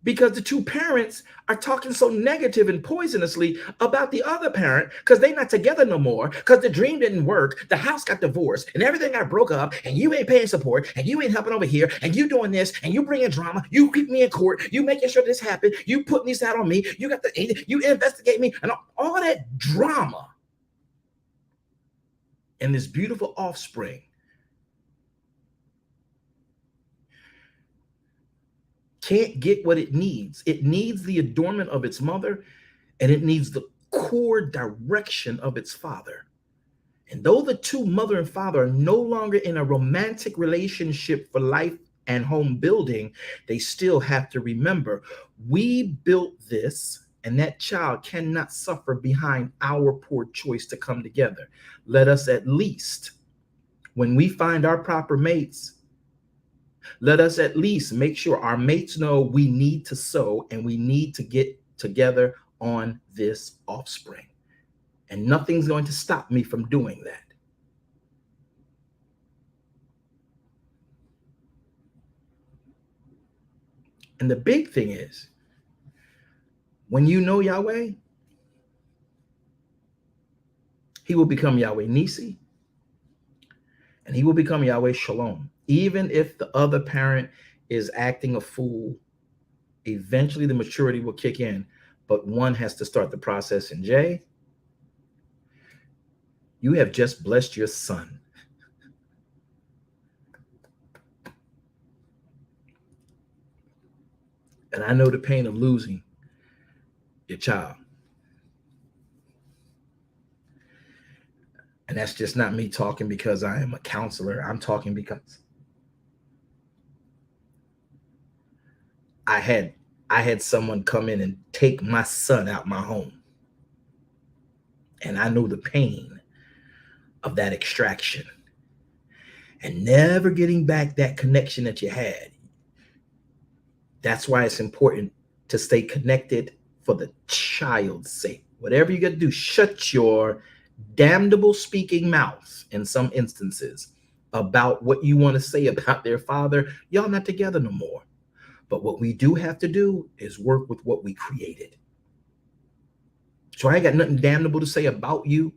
because the two parents are talking so negative and poisonously about the other parent because they're not together no more, because the dream didn't work, the house got divorced, and everything got broke up, and you ain't paying support, and you ain't helping over here, and you doing this, and you bringing drama, you keep me in court, you making sure this happened, you putting these out on me, you investigate me, and all that drama. And this beautiful offspring can't get what it needs. It needs the adornment of its mother, and it needs the core direction of its father. And though the two, mother and father, are no longer in a romantic relationship for life and home building, they still have to remember, we built this, and that child cannot suffer behind our poor choice to come together. Let us at least, when we find our proper mates, let us at least make sure our mates know we need to sow and we need to get together on this offspring. And nothing's going to stop me from doing that. And the big thing is, when you know Yahweh, he will become Yahweh Nisi, and he will become Yahweh Shalom. Even if the other parent is acting a fool, eventually the maturity will kick in, but one has to start the process. And Jay, you have just blessed your son. And I know the pain of losing your child. And that's just not me talking because I am a counselor. I'm talking because I had someone come in and take my son out my home. And I know the pain of that extraction and never getting back that connection that you had. That's why it's important to stay connected for the child's sake. Whatever you got to do, shut your damnable speaking mouth in some instances about what you want to say about their father. Y'all not together no more. But what we do have to do is work with what we created. So I ain't got nothing damnable to say about you.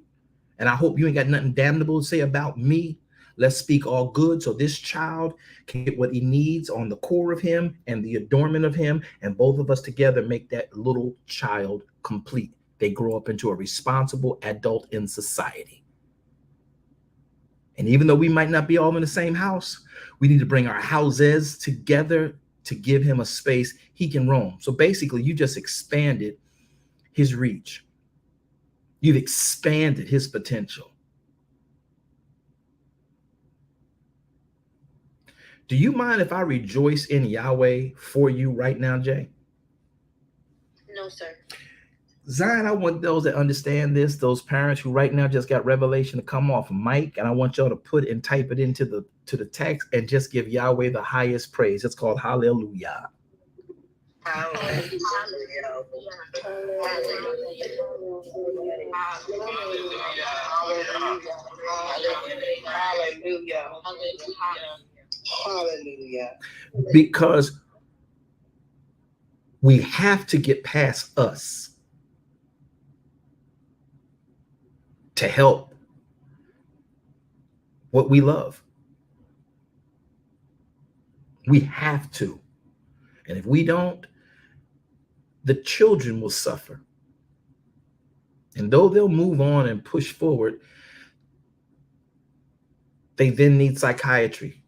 And I hope you ain't got nothing damnable to say about me. Let's speak all good so this child can get what he needs on the core of him and the adornment of him. And both of us together make that little child complete. They grow up into a responsible adult in society. And even though we might not be all in the same house, we need to bring our houses together to give him a space he can roam. So basically, you just expanded his reach. You've expanded his potential. Do you mind if I rejoice in Yahweh for you right now, Jay? No, sir. Zion, I want those that understand this, those parents who right now just got revelation to come off mic, and I want y'all to put and type it into the text and just give Yahweh the highest praise. It's called hallelujah. Hallelujah. Hallelujah. Because we have to get past us to help what we love. We have to. And if we don't, the children will suffer. And though they'll move on and push forward, they then need psychiatry.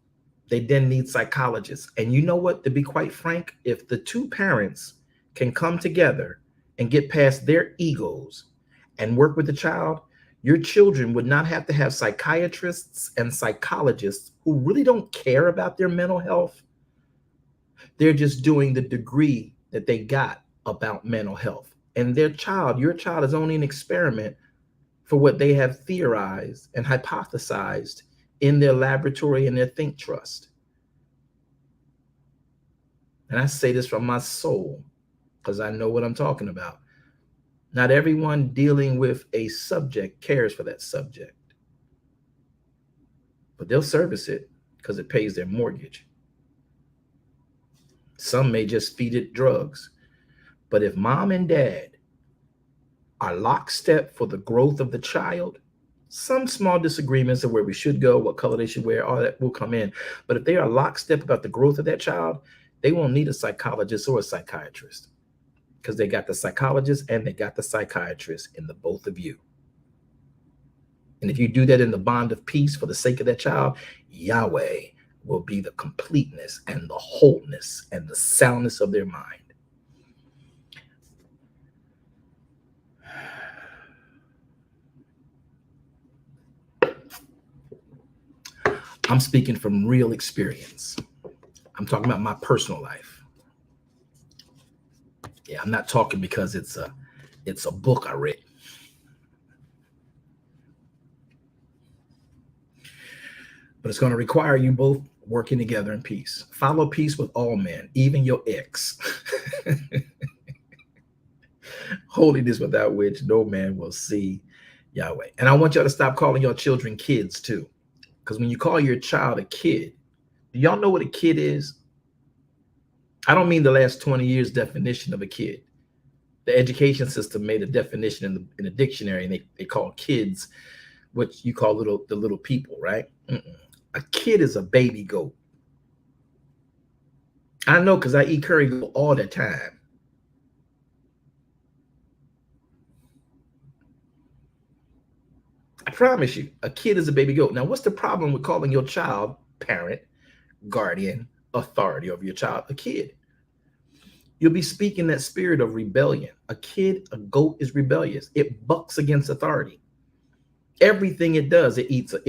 They then need psychologists. And you know what? To be quite frank, if the two parents can come together and get past their egos and work with the child, your children would not have to have psychiatrists and psychologists who really don't care about their mental health. They're just doing the degree that they got about mental health. And your child is only an experiment for what they have theorized and hypothesized in their laboratory and their think trust. And I say this from my soul because I know what I'm talking about. Not everyone dealing with a subject cares for that subject, but they'll service it because it pays their mortgage. Some may just feed it drugs. But if mom and dad are lockstep for the growth of the child, some small disagreements of where we should go, what color they should wear, all that will come in. But if they are lockstep about the growth of that child, they won't need a psychologist or a psychiatrist, because they got the psychologist and they got the psychiatrist in the both of you. And if you do that in the bond of peace for the sake of that child, Yahweh will be the completeness and the wholeness and the soundness of their mind. I'm speaking from real experience. I'm talking about my personal life. Yeah, I'm not talking because it's a book I read. But it's going to require you both working together in peace. Follow peace with all men, even your ex. Holiness without which no man will see Yahweh. And I want y'all to stop calling your children kids too. Because when you call your child a kid, do y'all know what a kid is? I don't mean the last 20 years definition of a kid. The education system made a definition in the dictionary, and they call kids what you call the little people, right? A kid is a baby goat. I know, because I eat curry goat all the time. I promise you, a kid is a baby goat. Now, what's the problem with calling your child, parent, guardian, authority over your child, a kid? You'll be speaking that spirit of rebellion. A kid, a goat, is rebellious. It bucks against authority. Everything it does, it eats. A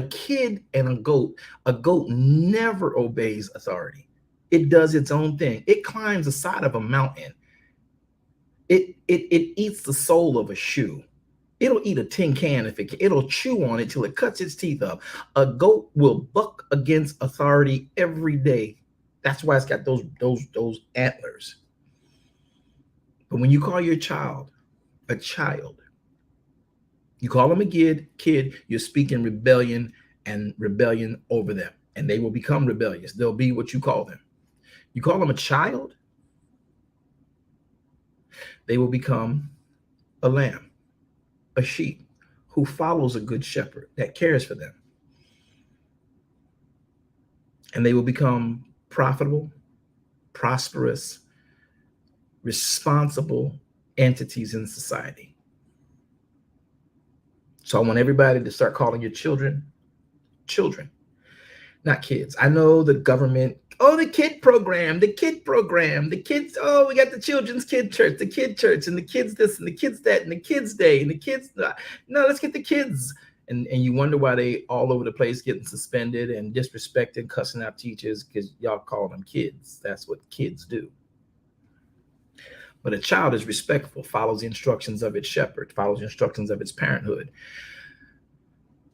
kid and a goat never obeys authority. It does its own thing. It climbs the side of a mountain. It eats the sole of a shoe. It'll eat a tin can it'll chew on it till it cuts its teeth up. A goat will buck against authority every day. That's why it's got those antlers. But when you call your child a child, you call them a kid, you're speaking rebellion over them, and they will become rebellious. They'll be what you call them. You call them a child, they will become a lamb, a sheep who follows a good shepherd that cares for them. And they will become profitable, prosperous, responsible entities in society. So I want everybody to start calling your children, not kids. I know the government, the kid program, the kids, we got the children's kid church, and the kids this, and the kids that, and the kids day, and the kids, no, let's get the kids. And you wonder why they all over the place getting suspended and disrespected, cussing out teachers because y'all call them kids. That's what kids do. But a child is respectful, follows the instructions of its shepherd, follows the instructions of its parenthood.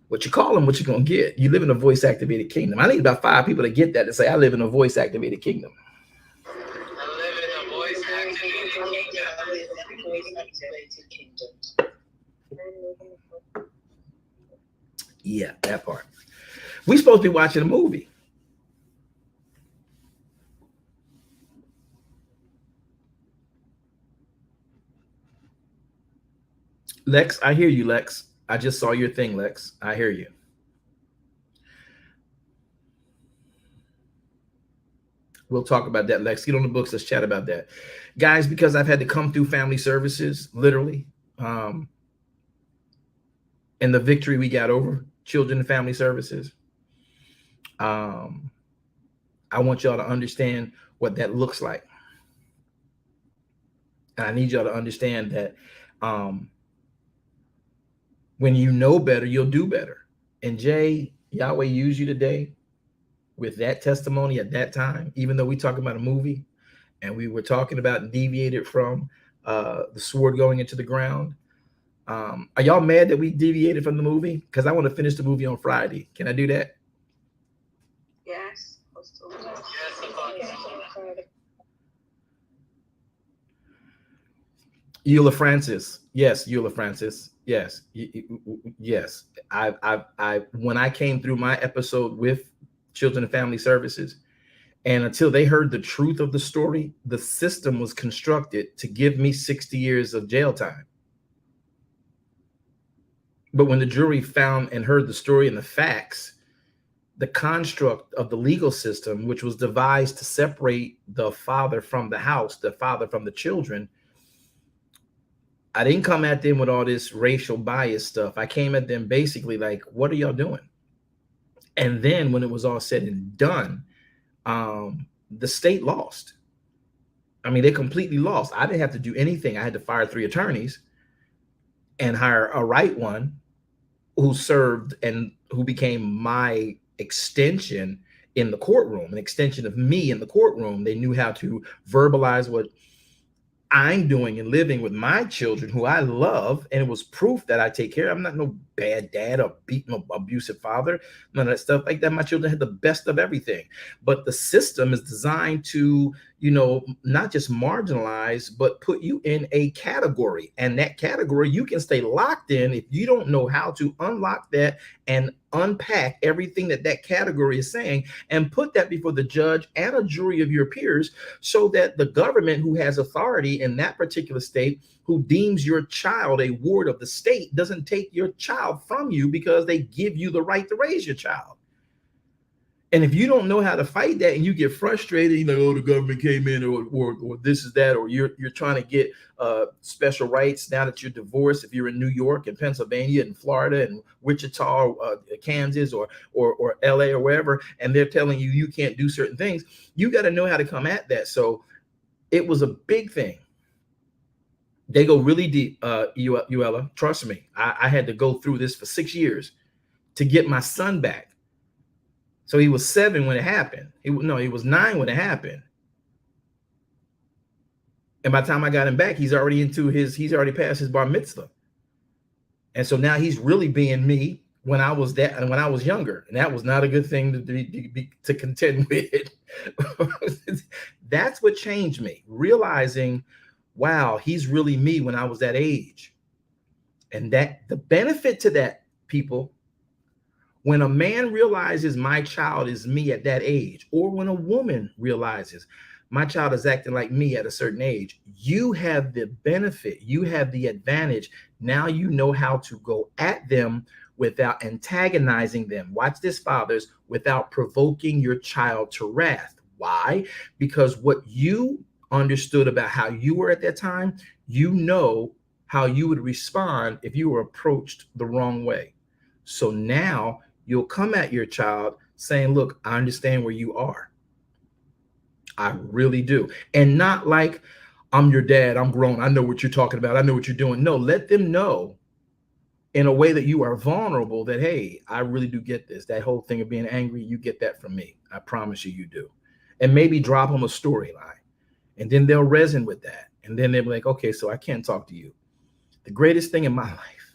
What you call them, what you're going to get. You live in a voice-activated kingdom. I need about 5 people to get that, to say, I live in a voice-activated kingdom. I live in a voice-activated kingdom. Yeah, that part. We're supposed to be watching a movie. Lex, I hear you, Lex. I just saw your thing, Lex. I hear you. We'll talk about that, Lex. Get on the books. Let's chat about that. Guys, because I've had to come through family services, literally, and the victory we got over children and family services, I want y'all to understand what that looks like. And I need y'all to understand that when you know better, you'll do better. And Jay, Yahweh used you today with that testimony at that time, even though we talking about a movie and we were talking about deviated from the sword going into the ground. Are y'all mad that we deviated from the movie? Because I want to finish the movie on Friday. Can I do that? Yes. Eula Francis. Yes, Eula Francis. Yes. Yes. I when I came through my episode with Children and Family Services, And until they heard the truth of the story, the system was constructed to give me 60 years of jail time. But when the jury found and heard the story and the facts, the construct of the legal system, which was devised to separate the father from the house, the father from the children, I didn't come at them with all this racial bias stuff. I came at them basically like, what are y'all doing? And then when it was all said and done, the state lost. I mean, they completely lost. I didn't have to do anything. I had to fire 3 attorneys and hire a right one who served and who became my extension in the courtroom, an extension of me in the courtroom. They knew how to verbalize what I'm doing and living with my children who I love. And it was proof that I take care. I'm not no bad dad or beaten or abusive father, none of that stuff like that. My children had the best of everything. But the system is designed to, you know, not just marginalize, but put you in a category. And that category you can stay locked in if you don't know how to unlock that and unpack everything that that category is saying and put that before the judge and a jury of your peers, so that the government who has authority in that particular state, who deems your child a ward of the state, doesn't take your child from you because they give you the right to raise your child. And if you don't know how to fight that and you get frustrated, you know, oh, the government came in, or this is that, or you're trying to get special rights now that you're divorced. If you're in New York and Pennsylvania and Florida and Wichita, Kansas, or LA or wherever, and they're telling you you can't do certain things, you got to know how to come at that. So it was a big thing. They go really deep, Uella. Trust me, I had to go through this for 6 years to get my son back. So he was 7 when it happened. He was 9 when it happened. And by the time I got him back, he's already passed his bar mitzvah. And so now he's really being me when I was younger. And that was not a good thing to contend with. That's what changed me, realizing, wow, he's really me when I was that age. And that the benefit to that, people, when a man realizes my child is me at that age, or when a woman realizes my child is acting like me at a certain age, you have the benefit, you have the advantage. Now you know how to go at them without antagonizing them. Watch this, fathers, without provoking your child to wrath. Why? Because what you understood about how you were at that time, you know how you would respond if you were approached the wrong way. So now you'll come at your child saying, look, I understand where you are. I really do. And not like, I'm your dad, I'm grown, I know what you're talking about, I know what you're doing. No, let them know in a way that you are vulnerable that, hey, I really do get this. That whole thing of being angry, you get that from me. I promise you, you do. And maybe drop them a storyline. And then they'll resonate with that. And then they'll be like, okay, so I can't talk to you. The greatest thing in my life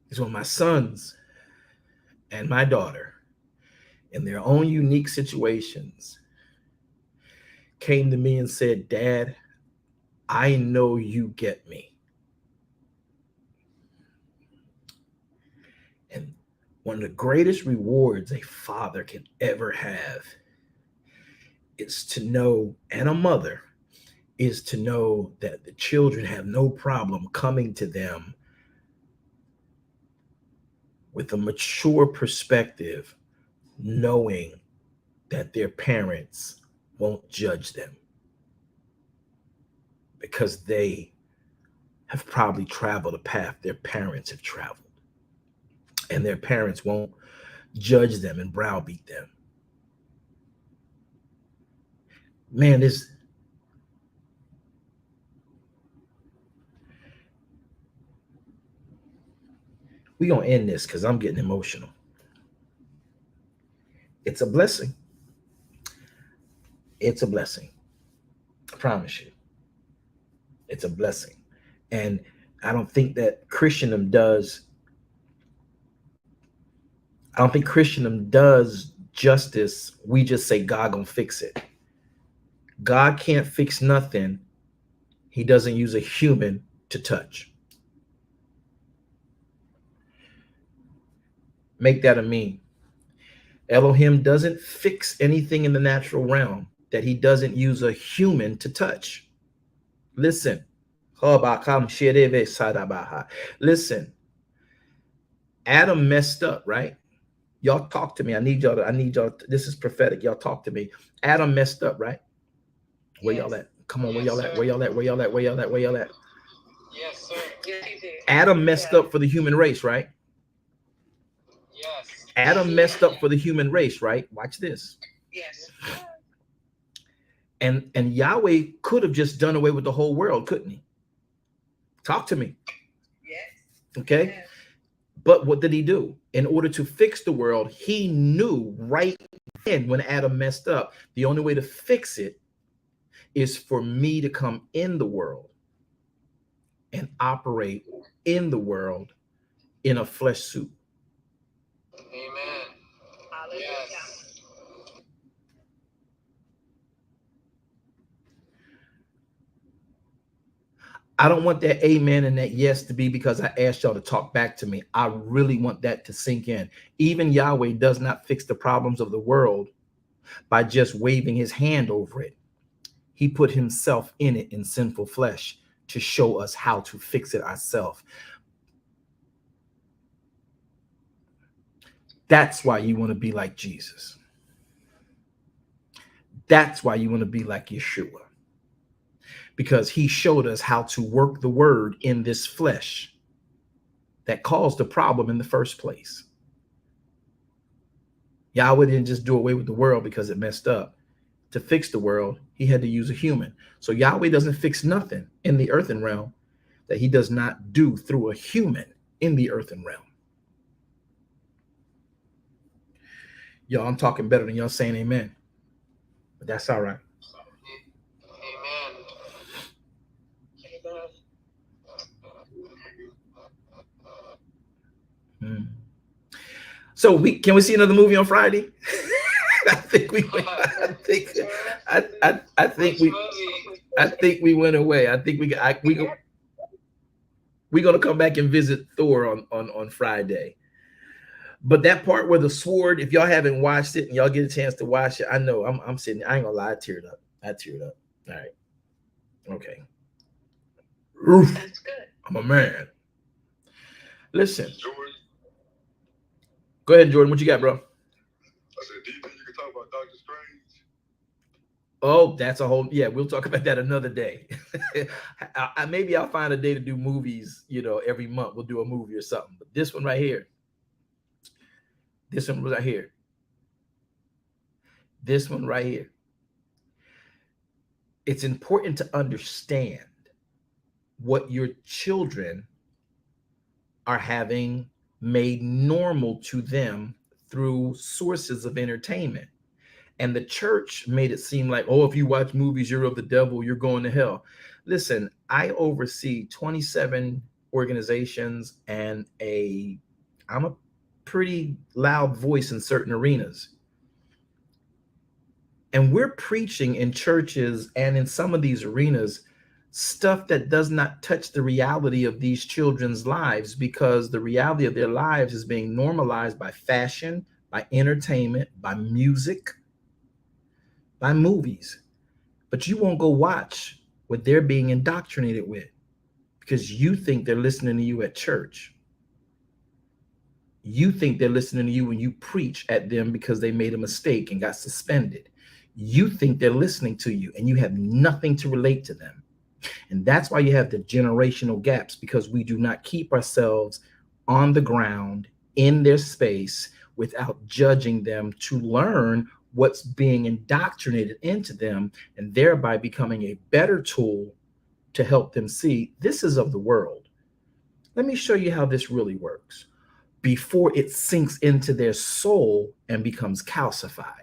is when my sons and my daughter, in their own unique situations, came to me and said, Dad, I know you get me. And one of the greatest rewards a father can ever have is to know, and a mother, is to know that the children have no problem coming to them with a mature perspective, knowing that their parents won't judge them because they have probably traveled a path their parents have traveled, and their parents won't judge them and browbeat them. Man, we're going to end this because I'm getting emotional. It's a blessing. It's a blessing. I promise you. It's a blessing. And I don't think that Christendom does justice. We just say God gonna fix it. God can't fix nothing He doesn't use a human to touch. Make that a meme. Elohim doesn't fix anything in the natural realm that he doesn't use a human to touch. Listen. Listen. Adam messed up, right? Y'all talk to me. I need y'all. This is prophetic. Y'all talk to me. Adam messed up, right? Where y'all at? Come on, where y'all at? Where y'all at? Where y'all at? Where y'all at? Where y'all at? Yes, sir. Yes, he did. Adam messed up for the human race, right? Yes. Adam messed up for the human race, right? Watch this. Yes. And Yahweh could have just done away with the whole world, couldn't he? Talk to me. Yes. Okay. Yes. But what did he do? In order to fix the world, he knew right then when Adam messed up, the only way to fix it is for me to come in the world and operate in the world in a flesh suit. Amen. Hallelujah. Yes. I don't want that amen and that yes to be because I asked y'all to talk back to me. I really want that to sink in. Even Yahweh does not fix the problems of the world by just waving his hand over it. He put himself in it in sinful flesh to show us how to fix it ourselves. That's why you want to be like Jesus. That's why you want to be like Yeshua. Because he showed us how to work the word in this flesh that caused the problem in the first place. Yahweh didn't just do away with the world because it messed up. To fix the world, he had to use a human. So Yahweh doesn't fix nothing in the earthen realm that he does not do through a human in the earthen realm. Y'all, I'm talking better than y'all saying amen. But that's all right. Amen. So can we see another movie on Friday? I think we went away. I think we're gonna come back and visit Thor on Friday. But that part where the sword, if y'all haven't watched it and y'all get a chance to watch it, I know I'm sitting. I ain't gonna lie, I teared up. All right. Okay. That's good. I'm a man. Listen. Jordan, Go ahead, Jordan. What you got, bro? I said, do you think you can talk about Doctor Strange? Oh, that's a whole, yeah, we'll talk about that another day. Maybe I'll find a day to do movies, every month. We'll do a movie or something. But this one right here. This one right here. This one right here. It's important to understand what your children are having made normal to them through sources of entertainment. And the church made it seem like, oh, if you watch movies, you're of the devil, you're going to hell. Listen, I oversee 27 organizations and I'm a pretty loud voice in certain arenas. And we're preaching in churches and in some of these arenas stuff that does not touch the reality of these children's lives, because the reality of their lives is being normalized by fashion, by entertainment, by music, by movies. But you won't go watch what they're being indoctrinated with because you think they're listening to you at church. You think they're listening to you when you preach at them because they made a mistake and got suspended. You think they're listening to you and you have nothing to relate to them. And that's why you have the generational gaps, because we do not keep ourselves on the ground in their space without judging them to learn what's being indoctrinated into them and thereby becoming a better tool to help them see this is of the world. Let me show you how this really works before it sinks into their soul and becomes calcified.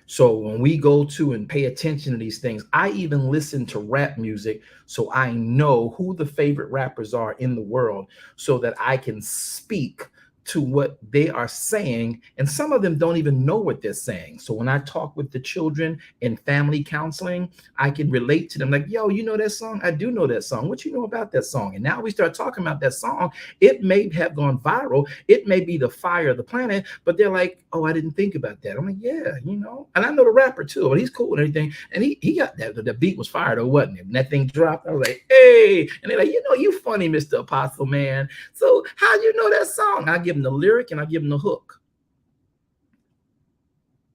So when we go to and pay attention to these things, I even listen to rap music so I know who the favorite rappers are in the world so that I can speak to what they are saying, and some of them don't even know what they're saying. So when I talk with the children in family counseling, I can relate to them like, yo, you know that song? I do know that song. What you know about that song? And now we start talking about that song. It may have gone viral. It may be the fire of the planet, but they're like, oh, I didn't think about that. I'm like, yeah, you know, and I know the rapper too, but he's cool and everything. And he got that. The beat was fired, though, wasn't it? And that thing dropped. I was like, hey, and they're like, you know, you funny, Mr. Apostle, man. So how you know that song? I give them the lyric and I give them the hook.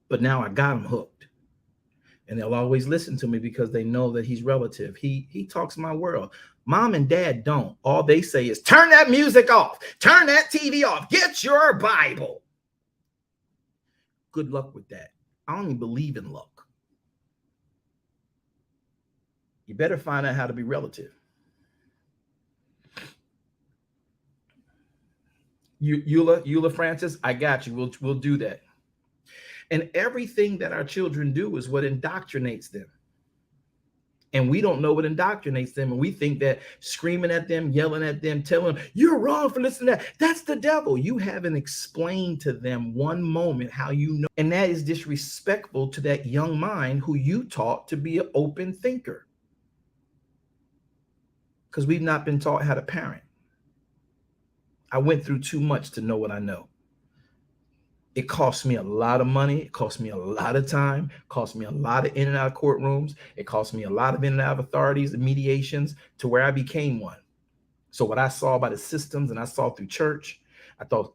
But now I got them hooked. And they'll always listen to me because they know that he's relative. He talks my world. Mom and dad don't. All they say is, turn that music off. Turn that TV off. Get your Bible. Good luck with that. I don't even believe in luck. You better find out how to be relative. Eula Francis, I got you. We'll do that. And everything that our children do is what indoctrinates them. And we don't know what indoctrinates them. And we think that screaming at them, yelling at them, telling them, you're wrong for listening to that. That's the devil. You haven't explained to them one moment how you know. And that is disrespectful to that young mind who you taught to be an open thinker. Because we've not been taught how to parent. I went through too much to know what I know. It cost me a lot of money. It cost me a lot of time. It cost me a lot of in and out of courtrooms. It cost me a lot of in and out of authorities and mediations to where I became one. So what I saw by the systems and I saw through church,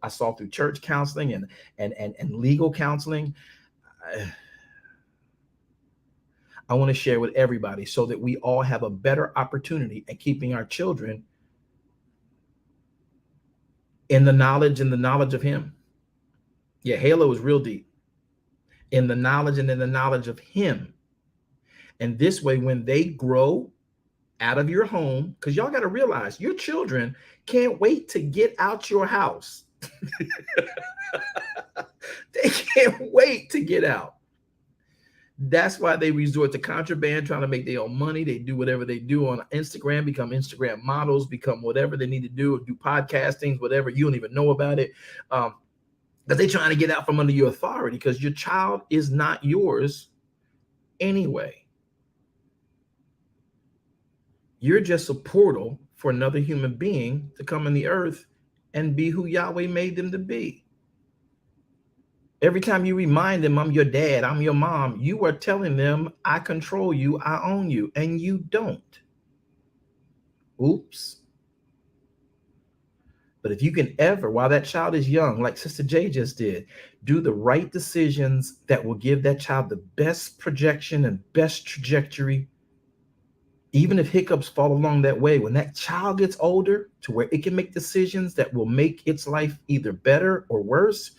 I saw through church counseling and legal counseling. I want to share with everybody so that we all have a better opportunity at keeping our children in the knowledge of him. Yeah, Halo is real deep. In the knowledge and in the knowledge of him. And this way, when they grow out of your home, because y'all got to realize your children can't wait to get out your house. They can't wait to get out. That's why they resort to contraband, trying to make their own money. They do whatever they do on Instagram, become Instagram models, become whatever they need to do podcasting, whatever. You don't even know about it. But they're trying to get out from under your authority because your child is not yours anyway. You're just a portal for another human being to come in the earth and be who Yahweh made them to be. Every time you remind them, I'm your dad, I'm your mom, you are telling them, I control you, I own you, and you don't. Oops. But if you can ever, while that child is young, like Sister J just did, do the right decisions that will give that child the best projection and best trajectory, even if hiccups fall along that way, when that child gets older to where it can make decisions that will make its life either better or worse,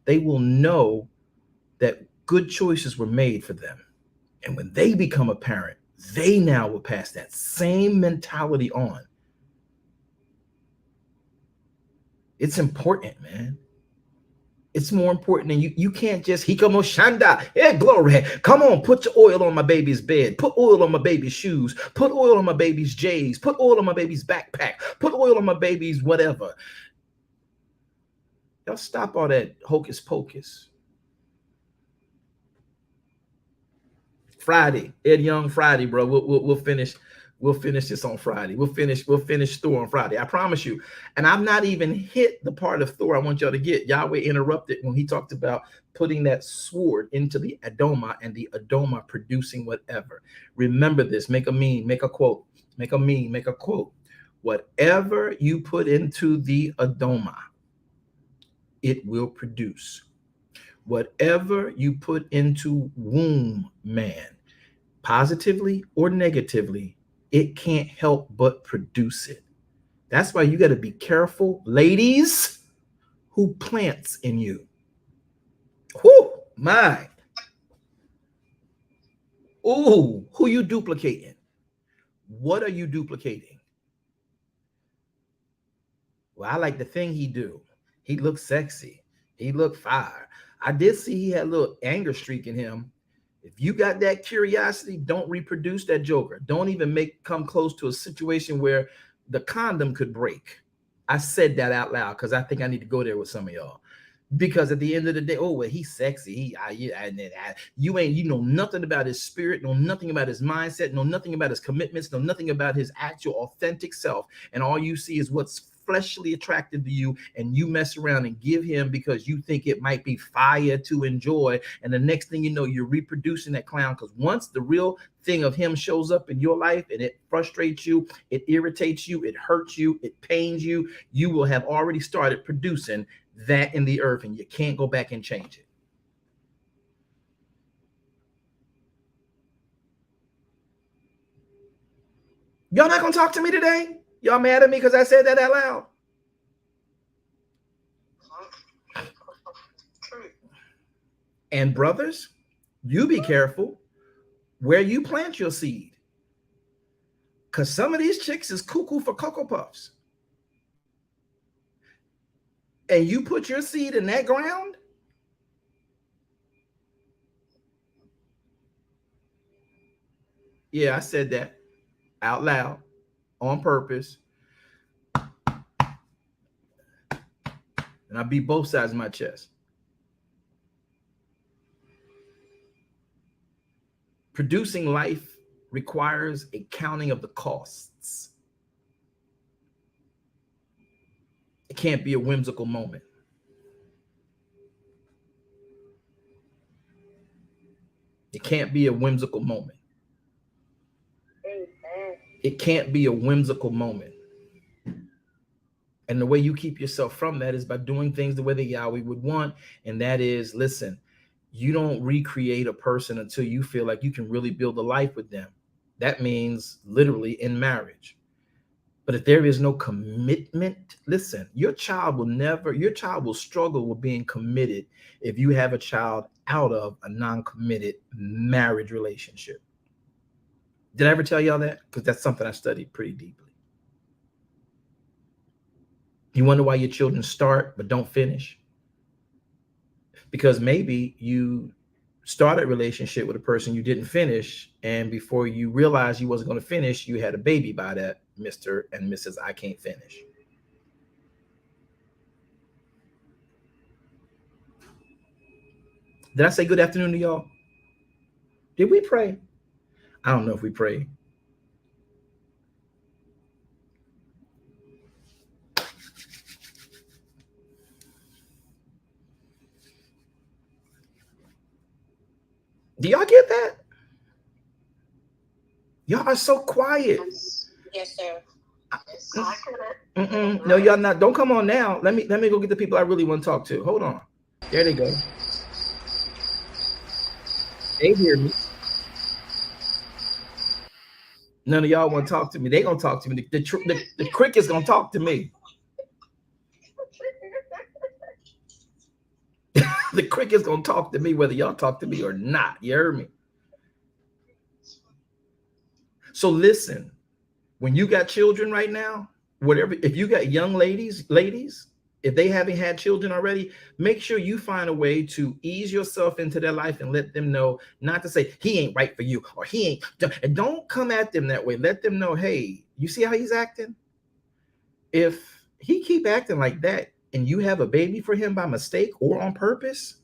they will know that good choices were made for them. And when they become a parent, they now will pass that same mentality on. It's important, man. It's more important than you can't just hikamo shanda. Yeah, glory. Come on, put your oil on my baby's bed. Put oil on my baby's shoes. Put oil on my baby's J's. Put oil on my baby's backpack. Put oil on my baby's whatever. Y'all stop all that hocus pocus. Friday, Ed Young Friday, bro. We'll finish. We'll finish this on Friday. We'll finish Thor on Friday. I promise you. And I've not even hit the part of Thor I want y'all to get. Yahweh interrupted when he talked about putting that sword into the Adoma and the Adoma producing whatever. Remember this. Make a meme. Make a quote. Make a meme. Make a quote. Whatever you put into the Adoma, it will produce. Whatever you put into womb man, positively or negatively, it can't help but produce it. That's why you got to be careful, ladies, who plants in you. Whoo, my. Ooh, who you duplicating? What are you duplicating? Well, I like the thing he do. He looked sexy. He looked fire. I did see he had a little anger streak in him. If you got that curiosity, don't reproduce that joker. Don't even come close to a situation where the condom could break. I said that out loud because I think I need to go there with some of y'all. Because at the end of the day, oh well, he's sexy. You know nothing about his spirit, know nothing about his mindset, know nothing about his commitments, know nothing about his actual authentic self, and all you see is what's fleshly attracted to you, and you mess around and give him because you think it might be fire to enjoy, and the next thing you know, you're reproducing that clown. Because once the real thing of him shows up in your life and it frustrates you, it irritates you, it hurts you, it pains you, you will have already started producing that in the earth, and you can't go back and change it. Y'all not gonna talk to me today? Y'all mad at me because I said that out loud? And brothers, you be careful where you plant your seed, because some of these chicks is cuckoo for Cocoa Puffs. And you put your seed in that ground, yeah, I said that out loud on purpose. And I beat both sides of my chest. Producing life requires a counting of the costs. It can't be a whimsical moment. It can't be a whimsical moment. It can't be a whimsical moment. And the way you keep yourself from that is by doing things the way that Yahweh would want. And that is, listen, you don't recreate a person until you feel like you can really build a life with them. That means literally in marriage. But if there is no commitment, listen, your child will struggle with being committed if you have a child out of a non-committed marriage relationship. Did I ever tell y'all that? Because that's something I studied pretty deeply. You wonder why your children start but don't finish? Because maybe you started a relationship with a person you didn't finish, and before you realized you wasn't going to finish, you had a baby by that Mr. and Mrs. I can't finish. Did I say good afternoon to y'all? Did we pray? I don't know if we prayed. Do y'all get that? Y'all are so quiet. Yes, sir. No, y'all not. Don't come on now. Let me go get the people I really want to talk to. Hold on. There they go. They hear me. None of y'all want to talk to me. They gonna talk to me. The cricket's gonna talk to me. The cricket's gonna talk to me whether y'all talk to me or not. You heard me? So listen, when you got children right now, whatever, if you got young ladies, if they haven't had children already, make sure you find a way to ease yourself into their life and let them know not to say he ain't right for you or he ain't. And don't come at them that way. Let them know, hey, you see how he's acting? If he keep acting like that and you have a baby for him by mistake or on purpose,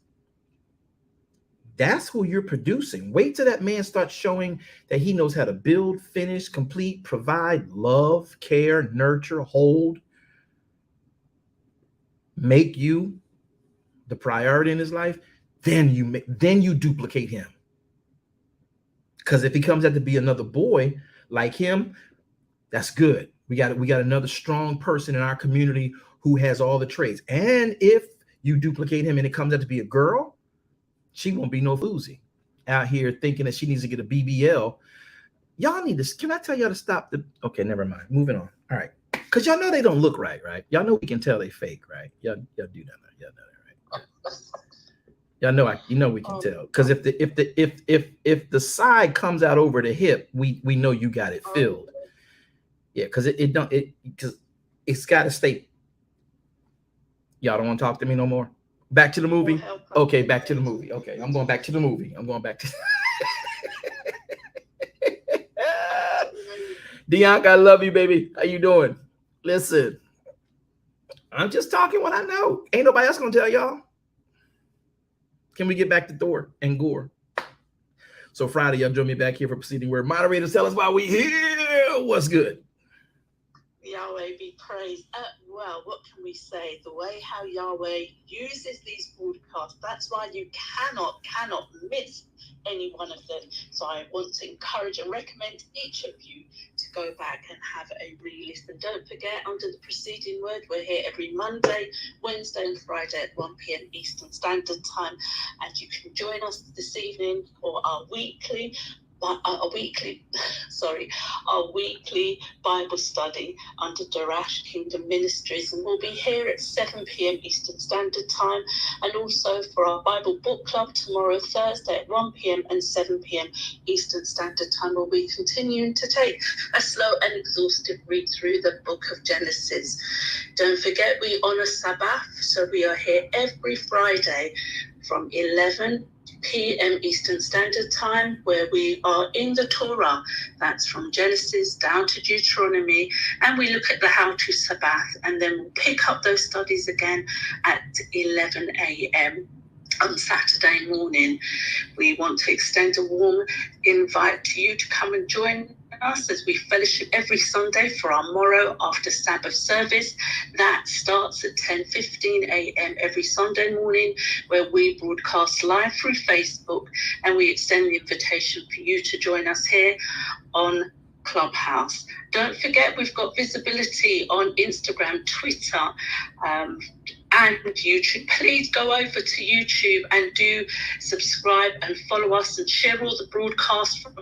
that's who you're producing. Wait till that man starts showing that he knows how to build, finish, complete, provide, love, care, nurture, hold, make you the priority in his life. Then you duplicate him. Because if he comes out to be another boy like him, that's good. We got another strong person in our community who has all the traits. And if you duplicate him and it comes out to be a girl, she won't be no floozy out here thinking that she needs to get a BBL. Y'all need to, can I tell y'all to stop the, okay, never mind. Moving on. All right. Because y'all know they don't look right? Y'all know we can tell they fake, right? Y'all do that. Y'all know that, right? Y'all know we can tell. Because if the side comes out over the hip, we know you got it filled. Yeah, because because it's got to stay. Y'all don't want to talk to me no more? Back to the movie? Okay, back to the movie. Okay, I'm going back to the movie. I'm going back to Deonka, I love you, baby. How you doing? Listen, I'm just talking what I know. Ain't nobody else gonna tell y'all. Can we get back to Thor and Gore? So Friday, y'all join me back here for Proceeding Word. Moderators, tell us why we here. What's good? Yahweh be praised. Well, what can we say? The way how Yahweh uses these broadcasts, that's why you cannot miss any one of them. So I want to encourage and recommend each of you to go back and have a re-listen. Don't forget, under the Preceding Word, we're here every Monday, Wednesday and Friday at 1 p.m. Eastern Standard Time. And you can join us this evening for our weekly Bible study under Darash Kingdom Ministries, and we'll be here at 7 p.m. Eastern Standard Time, and also for our Bible Book Club tomorrow, Thursday at 1 p.m. and 7 p.m. Eastern Standard Time. We'll be continuing to take a slow and exhaustive read through the book of Genesis. Don't forget, we honor Sabbath, so we are here every Friday from 11 p.m. Eastern Standard Time, where we are in the Torah. That's from Genesis down to Deuteronomy, and we look at the how to Sabbath, and then we'll pick up those studies again at 11 a.m. on Saturday morning. We want to extend a warm invite to you to come and join us as we fellowship every Sunday for our morrow after Sabbath service. That starts at 10:15 a.m. every Sunday morning, where we broadcast live through Facebook, and we extend the invitation for you to join us here on Clubhouse. Don't forget, we've got visibility on Instagram, Twitter, and YouTube. Please go over to YouTube and do subscribe and follow us and share all the broadcasts from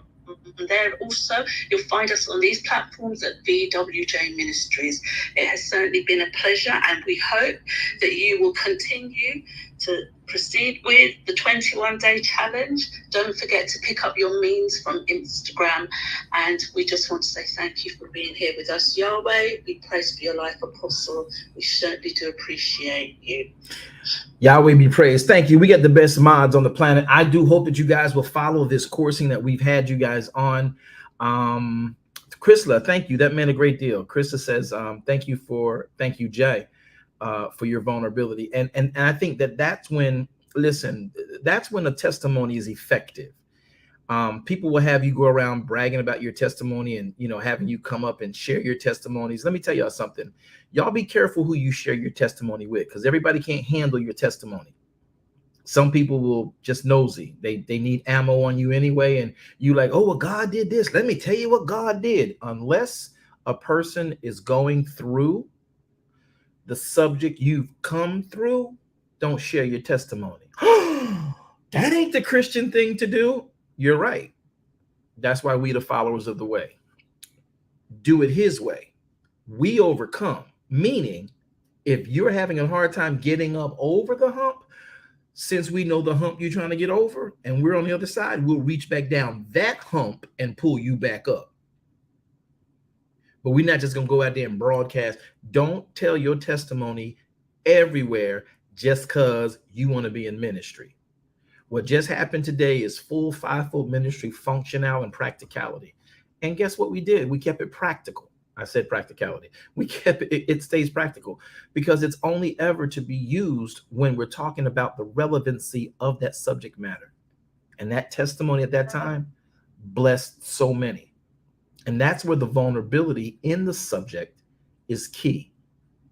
there. Also, you'll find us on these platforms at VWJ Ministries. It has certainly been a pleasure, and we hope that you will continue to proceed with the 21-day challenge. Don't forget to pick up your means from Instagram, and we just want to say thank you for being here with us. Yahweh, we praise for your life, Apostle. We certainly do appreciate you. Yahweh be praised. Thank you. We got the best mods on the planet. I do hope that you guys will follow this coursing that we've had you guys on. Chrisla, thank you. That meant a great deal. Chrisla says, thank you, Jay, for your vulnerability. And I think that's when, listen, that's when a testimony is effective. People will have you go around bragging about your testimony and, having you come up and share your testimonies. Let me tell y'all something. Y'all be careful who you share your testimony with, because everybody can't handle your testimony. Some people will just nosy. They need ammo on you anyway. And you like, oh, well, God did this. Let me tell you what God did. Unless a person is going through the subject you've come through, don't share your testimony. That ain't the Christian thing to do. You're right. That's why we, the followers of the way, do it his way. We overcome, meaning if you're having a hard time getting up over the hump, since we know the hump you're trying to get over and we're on the other side, we'll reach back down that hump and pull you back up. But we're not just going to go out there and broadcast. Don't tell your testimony everywhere just because you want to be in ministry. What just happened today is full fivefold ministry functional and practicality. And guess what we did? We kept it practical. I said practicality. We kept it stays practical, because it's only ever to be used when we're talking about the relevancy of that subject matter. And that testimony at that time blessed so many. And that's where the vulnerability in the subject is key.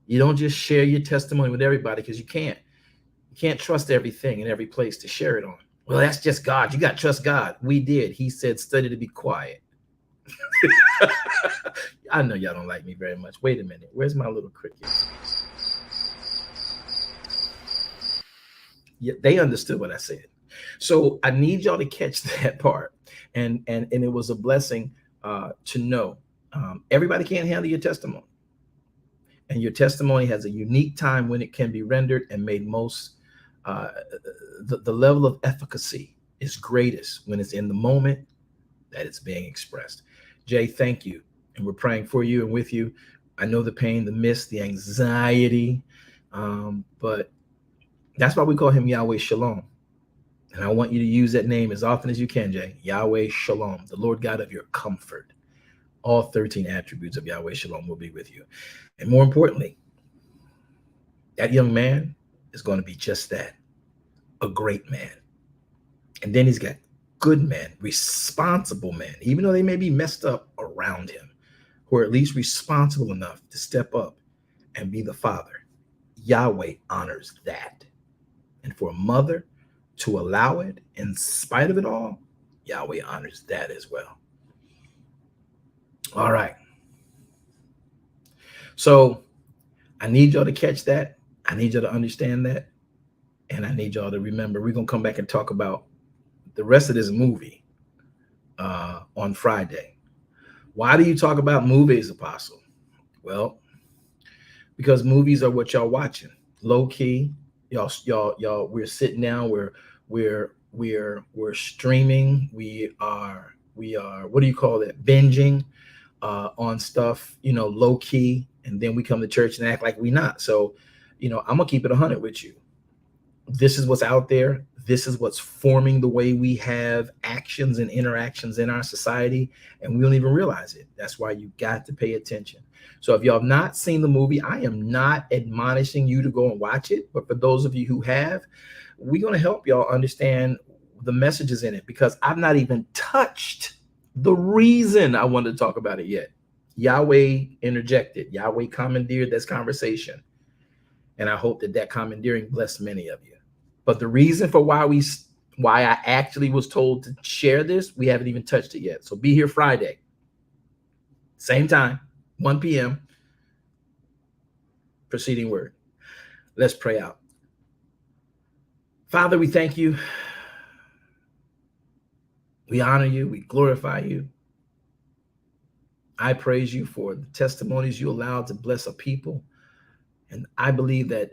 You don't just share your testimony with everybody, because you can't. You can't trust everything in every place to share it on. Well, that's just God. You got to trust God. We did. He said, study to be quiet. I know y'all don't like me very much. Wait a minute. Where's my little cricket? Yeah, they understood what I said. So I need y'all to catch that part. And it was a blessing to know everybody can't handle your testimony. And your testimony has a unique time when it can be rendered and made most. The level of efficacy is greatest when it's in the moment that it's being expressed. Jay, thank you. And we're praying for you and with you. I know the pain, the miss, the anxiety, but that's why we call him Yahweh Shalom. And I want you to use that name as often as you can, Jay. Yahweh Shalom, the Lord God of your comfort. All 13 attributes of Yahweh Shalom will be with you. And more importantly, That young man is going to be just that, a great man. And then he's got good men, responsible men, even though they may be messed up around him, who are at least responsible enough to step up and be the father. Yahweh honors that. And for a mother to allow it in spite of it all, Yahweh honors that as well. All right. So I need y'all to catch that. I need y'all to understand that. And I need y'all to remember we're going to come back and talk about the rest of this movie on Friday. Why do you talk about movies, Apostle? Well, because movies are what y'all watching. Low key, y'all. We're sitting down. We're streaming. We are. What do you call it? Binging on stuff. Low key, and then we come to church and act like we not. So, I'm gonna keep it 100 with you. This is what's out there. This is what's forming the way we have actions and interactions in our society, and we don't even realize it. That's why you got to pay attention. So if y'all have not seen the movie, I am not admonishing you to go and watch it, but for those of you who have, we're going to help y'all understand the messages in it, because I've not even touched the reason I wanted to talk about it yet. Yahweh interjected. Yahweh commandeered this conversation, and I hope that commandeering blessed many of you. But the reason for why I actually was told to share this, we haven't even touched it yet. So be here Friday, same time, 1 p.m. Preceding word. Let's pray out. Father, we thank you. We honor you. We glorify you. I praise you for the testimonies you allowed to bless a people. And I believe that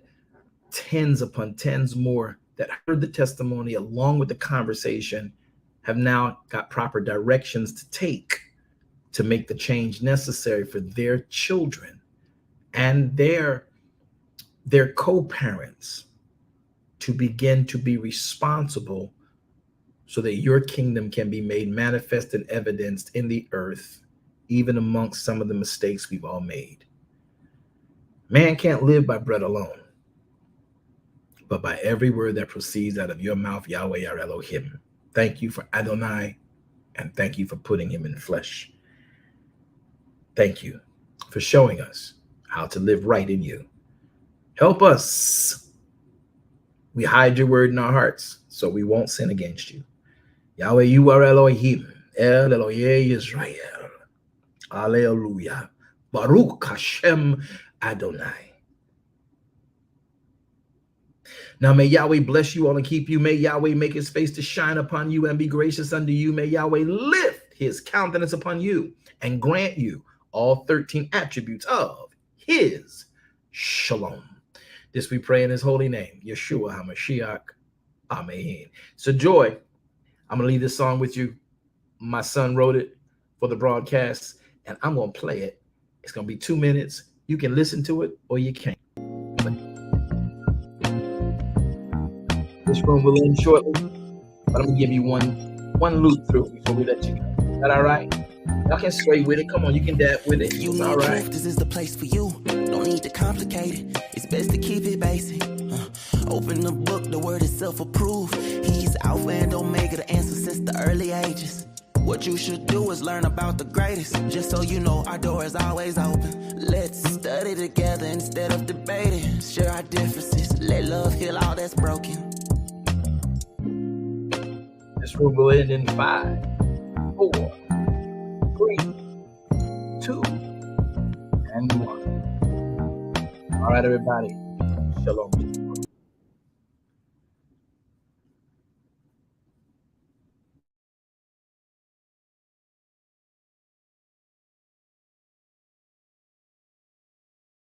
tens upon tens more that heard the testimony along with the conversation have now got proper directions to take to make the change necessary for their children and their co-parents to begin to be responsible so that your kingdom can be made manifest and evidenced in the earth, even amongst some of the mistakes we've all made. Man can't live by bread alone, but by every word that proceeds out of your mouth, Yahweh, our Elohim. Thank you for Adonai, and thank you for putting him in flesh. Thank you for showing us how to live right in you. Help us. We hide your word in our hearts so we won't sin against you. Yahweh, you are Elohim, El Elohe Israel. Alleluia. Baruch Hashem Adonai. Now may Yahweh bless you all and keep you. May Yahweh make his face to shine upon you and be gracious unto you. May Yahweh lift his countenance upon you and grant you all 13 attributes of his shalom. This we pray in his holy name, Yeshua HaMashiach. Amen. So Joy, I'm going to leave this song with you. My son wrote it for the broadcast, and I'm going to play it. It's going to be 2 minutes. You can listen to it or you can't. This room will end shortly, but I'm going to give you one loop through before we let you go. Is that all right? Y'all can sway with it. Come on, you can dab with it. You It's need all right. truth, this is the place for you. Don't need to complicate it. It's best to keep it basic. Open the book, the word is self-approved. He's Alpha and Omega, the answer since the early ages. What you should do is learn about the greatest. Just so you know, our door is always open. Let's study together instead of debating. Share our differences. Let love heal all that's broken. This room will end in 5, 4, 3, 2, and 1. All right, everybody. Shalom.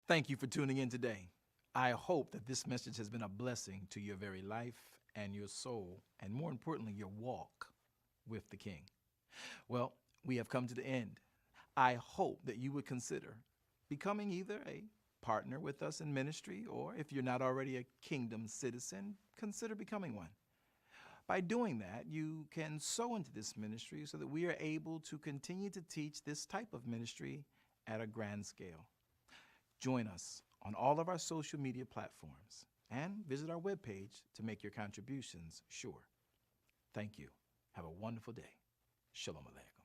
Thank you for tuning in today. I hope that this message has been a blessing to your very life and your soul, and more importantly, your walk with the King. Well, we have come to the end. I hope that you would consider becoming either a partner with us in ministry, or if you're not already a kingdom citizen, consider becoming one. By doing that, you can sow into this ministry so that we are able to continue to teach this type of ministry at a grand scale. Join us on all of our social media platforms and visit our webpage to make your contributions sure. Thank you. Have a wonderful day. Shalom Aleichem.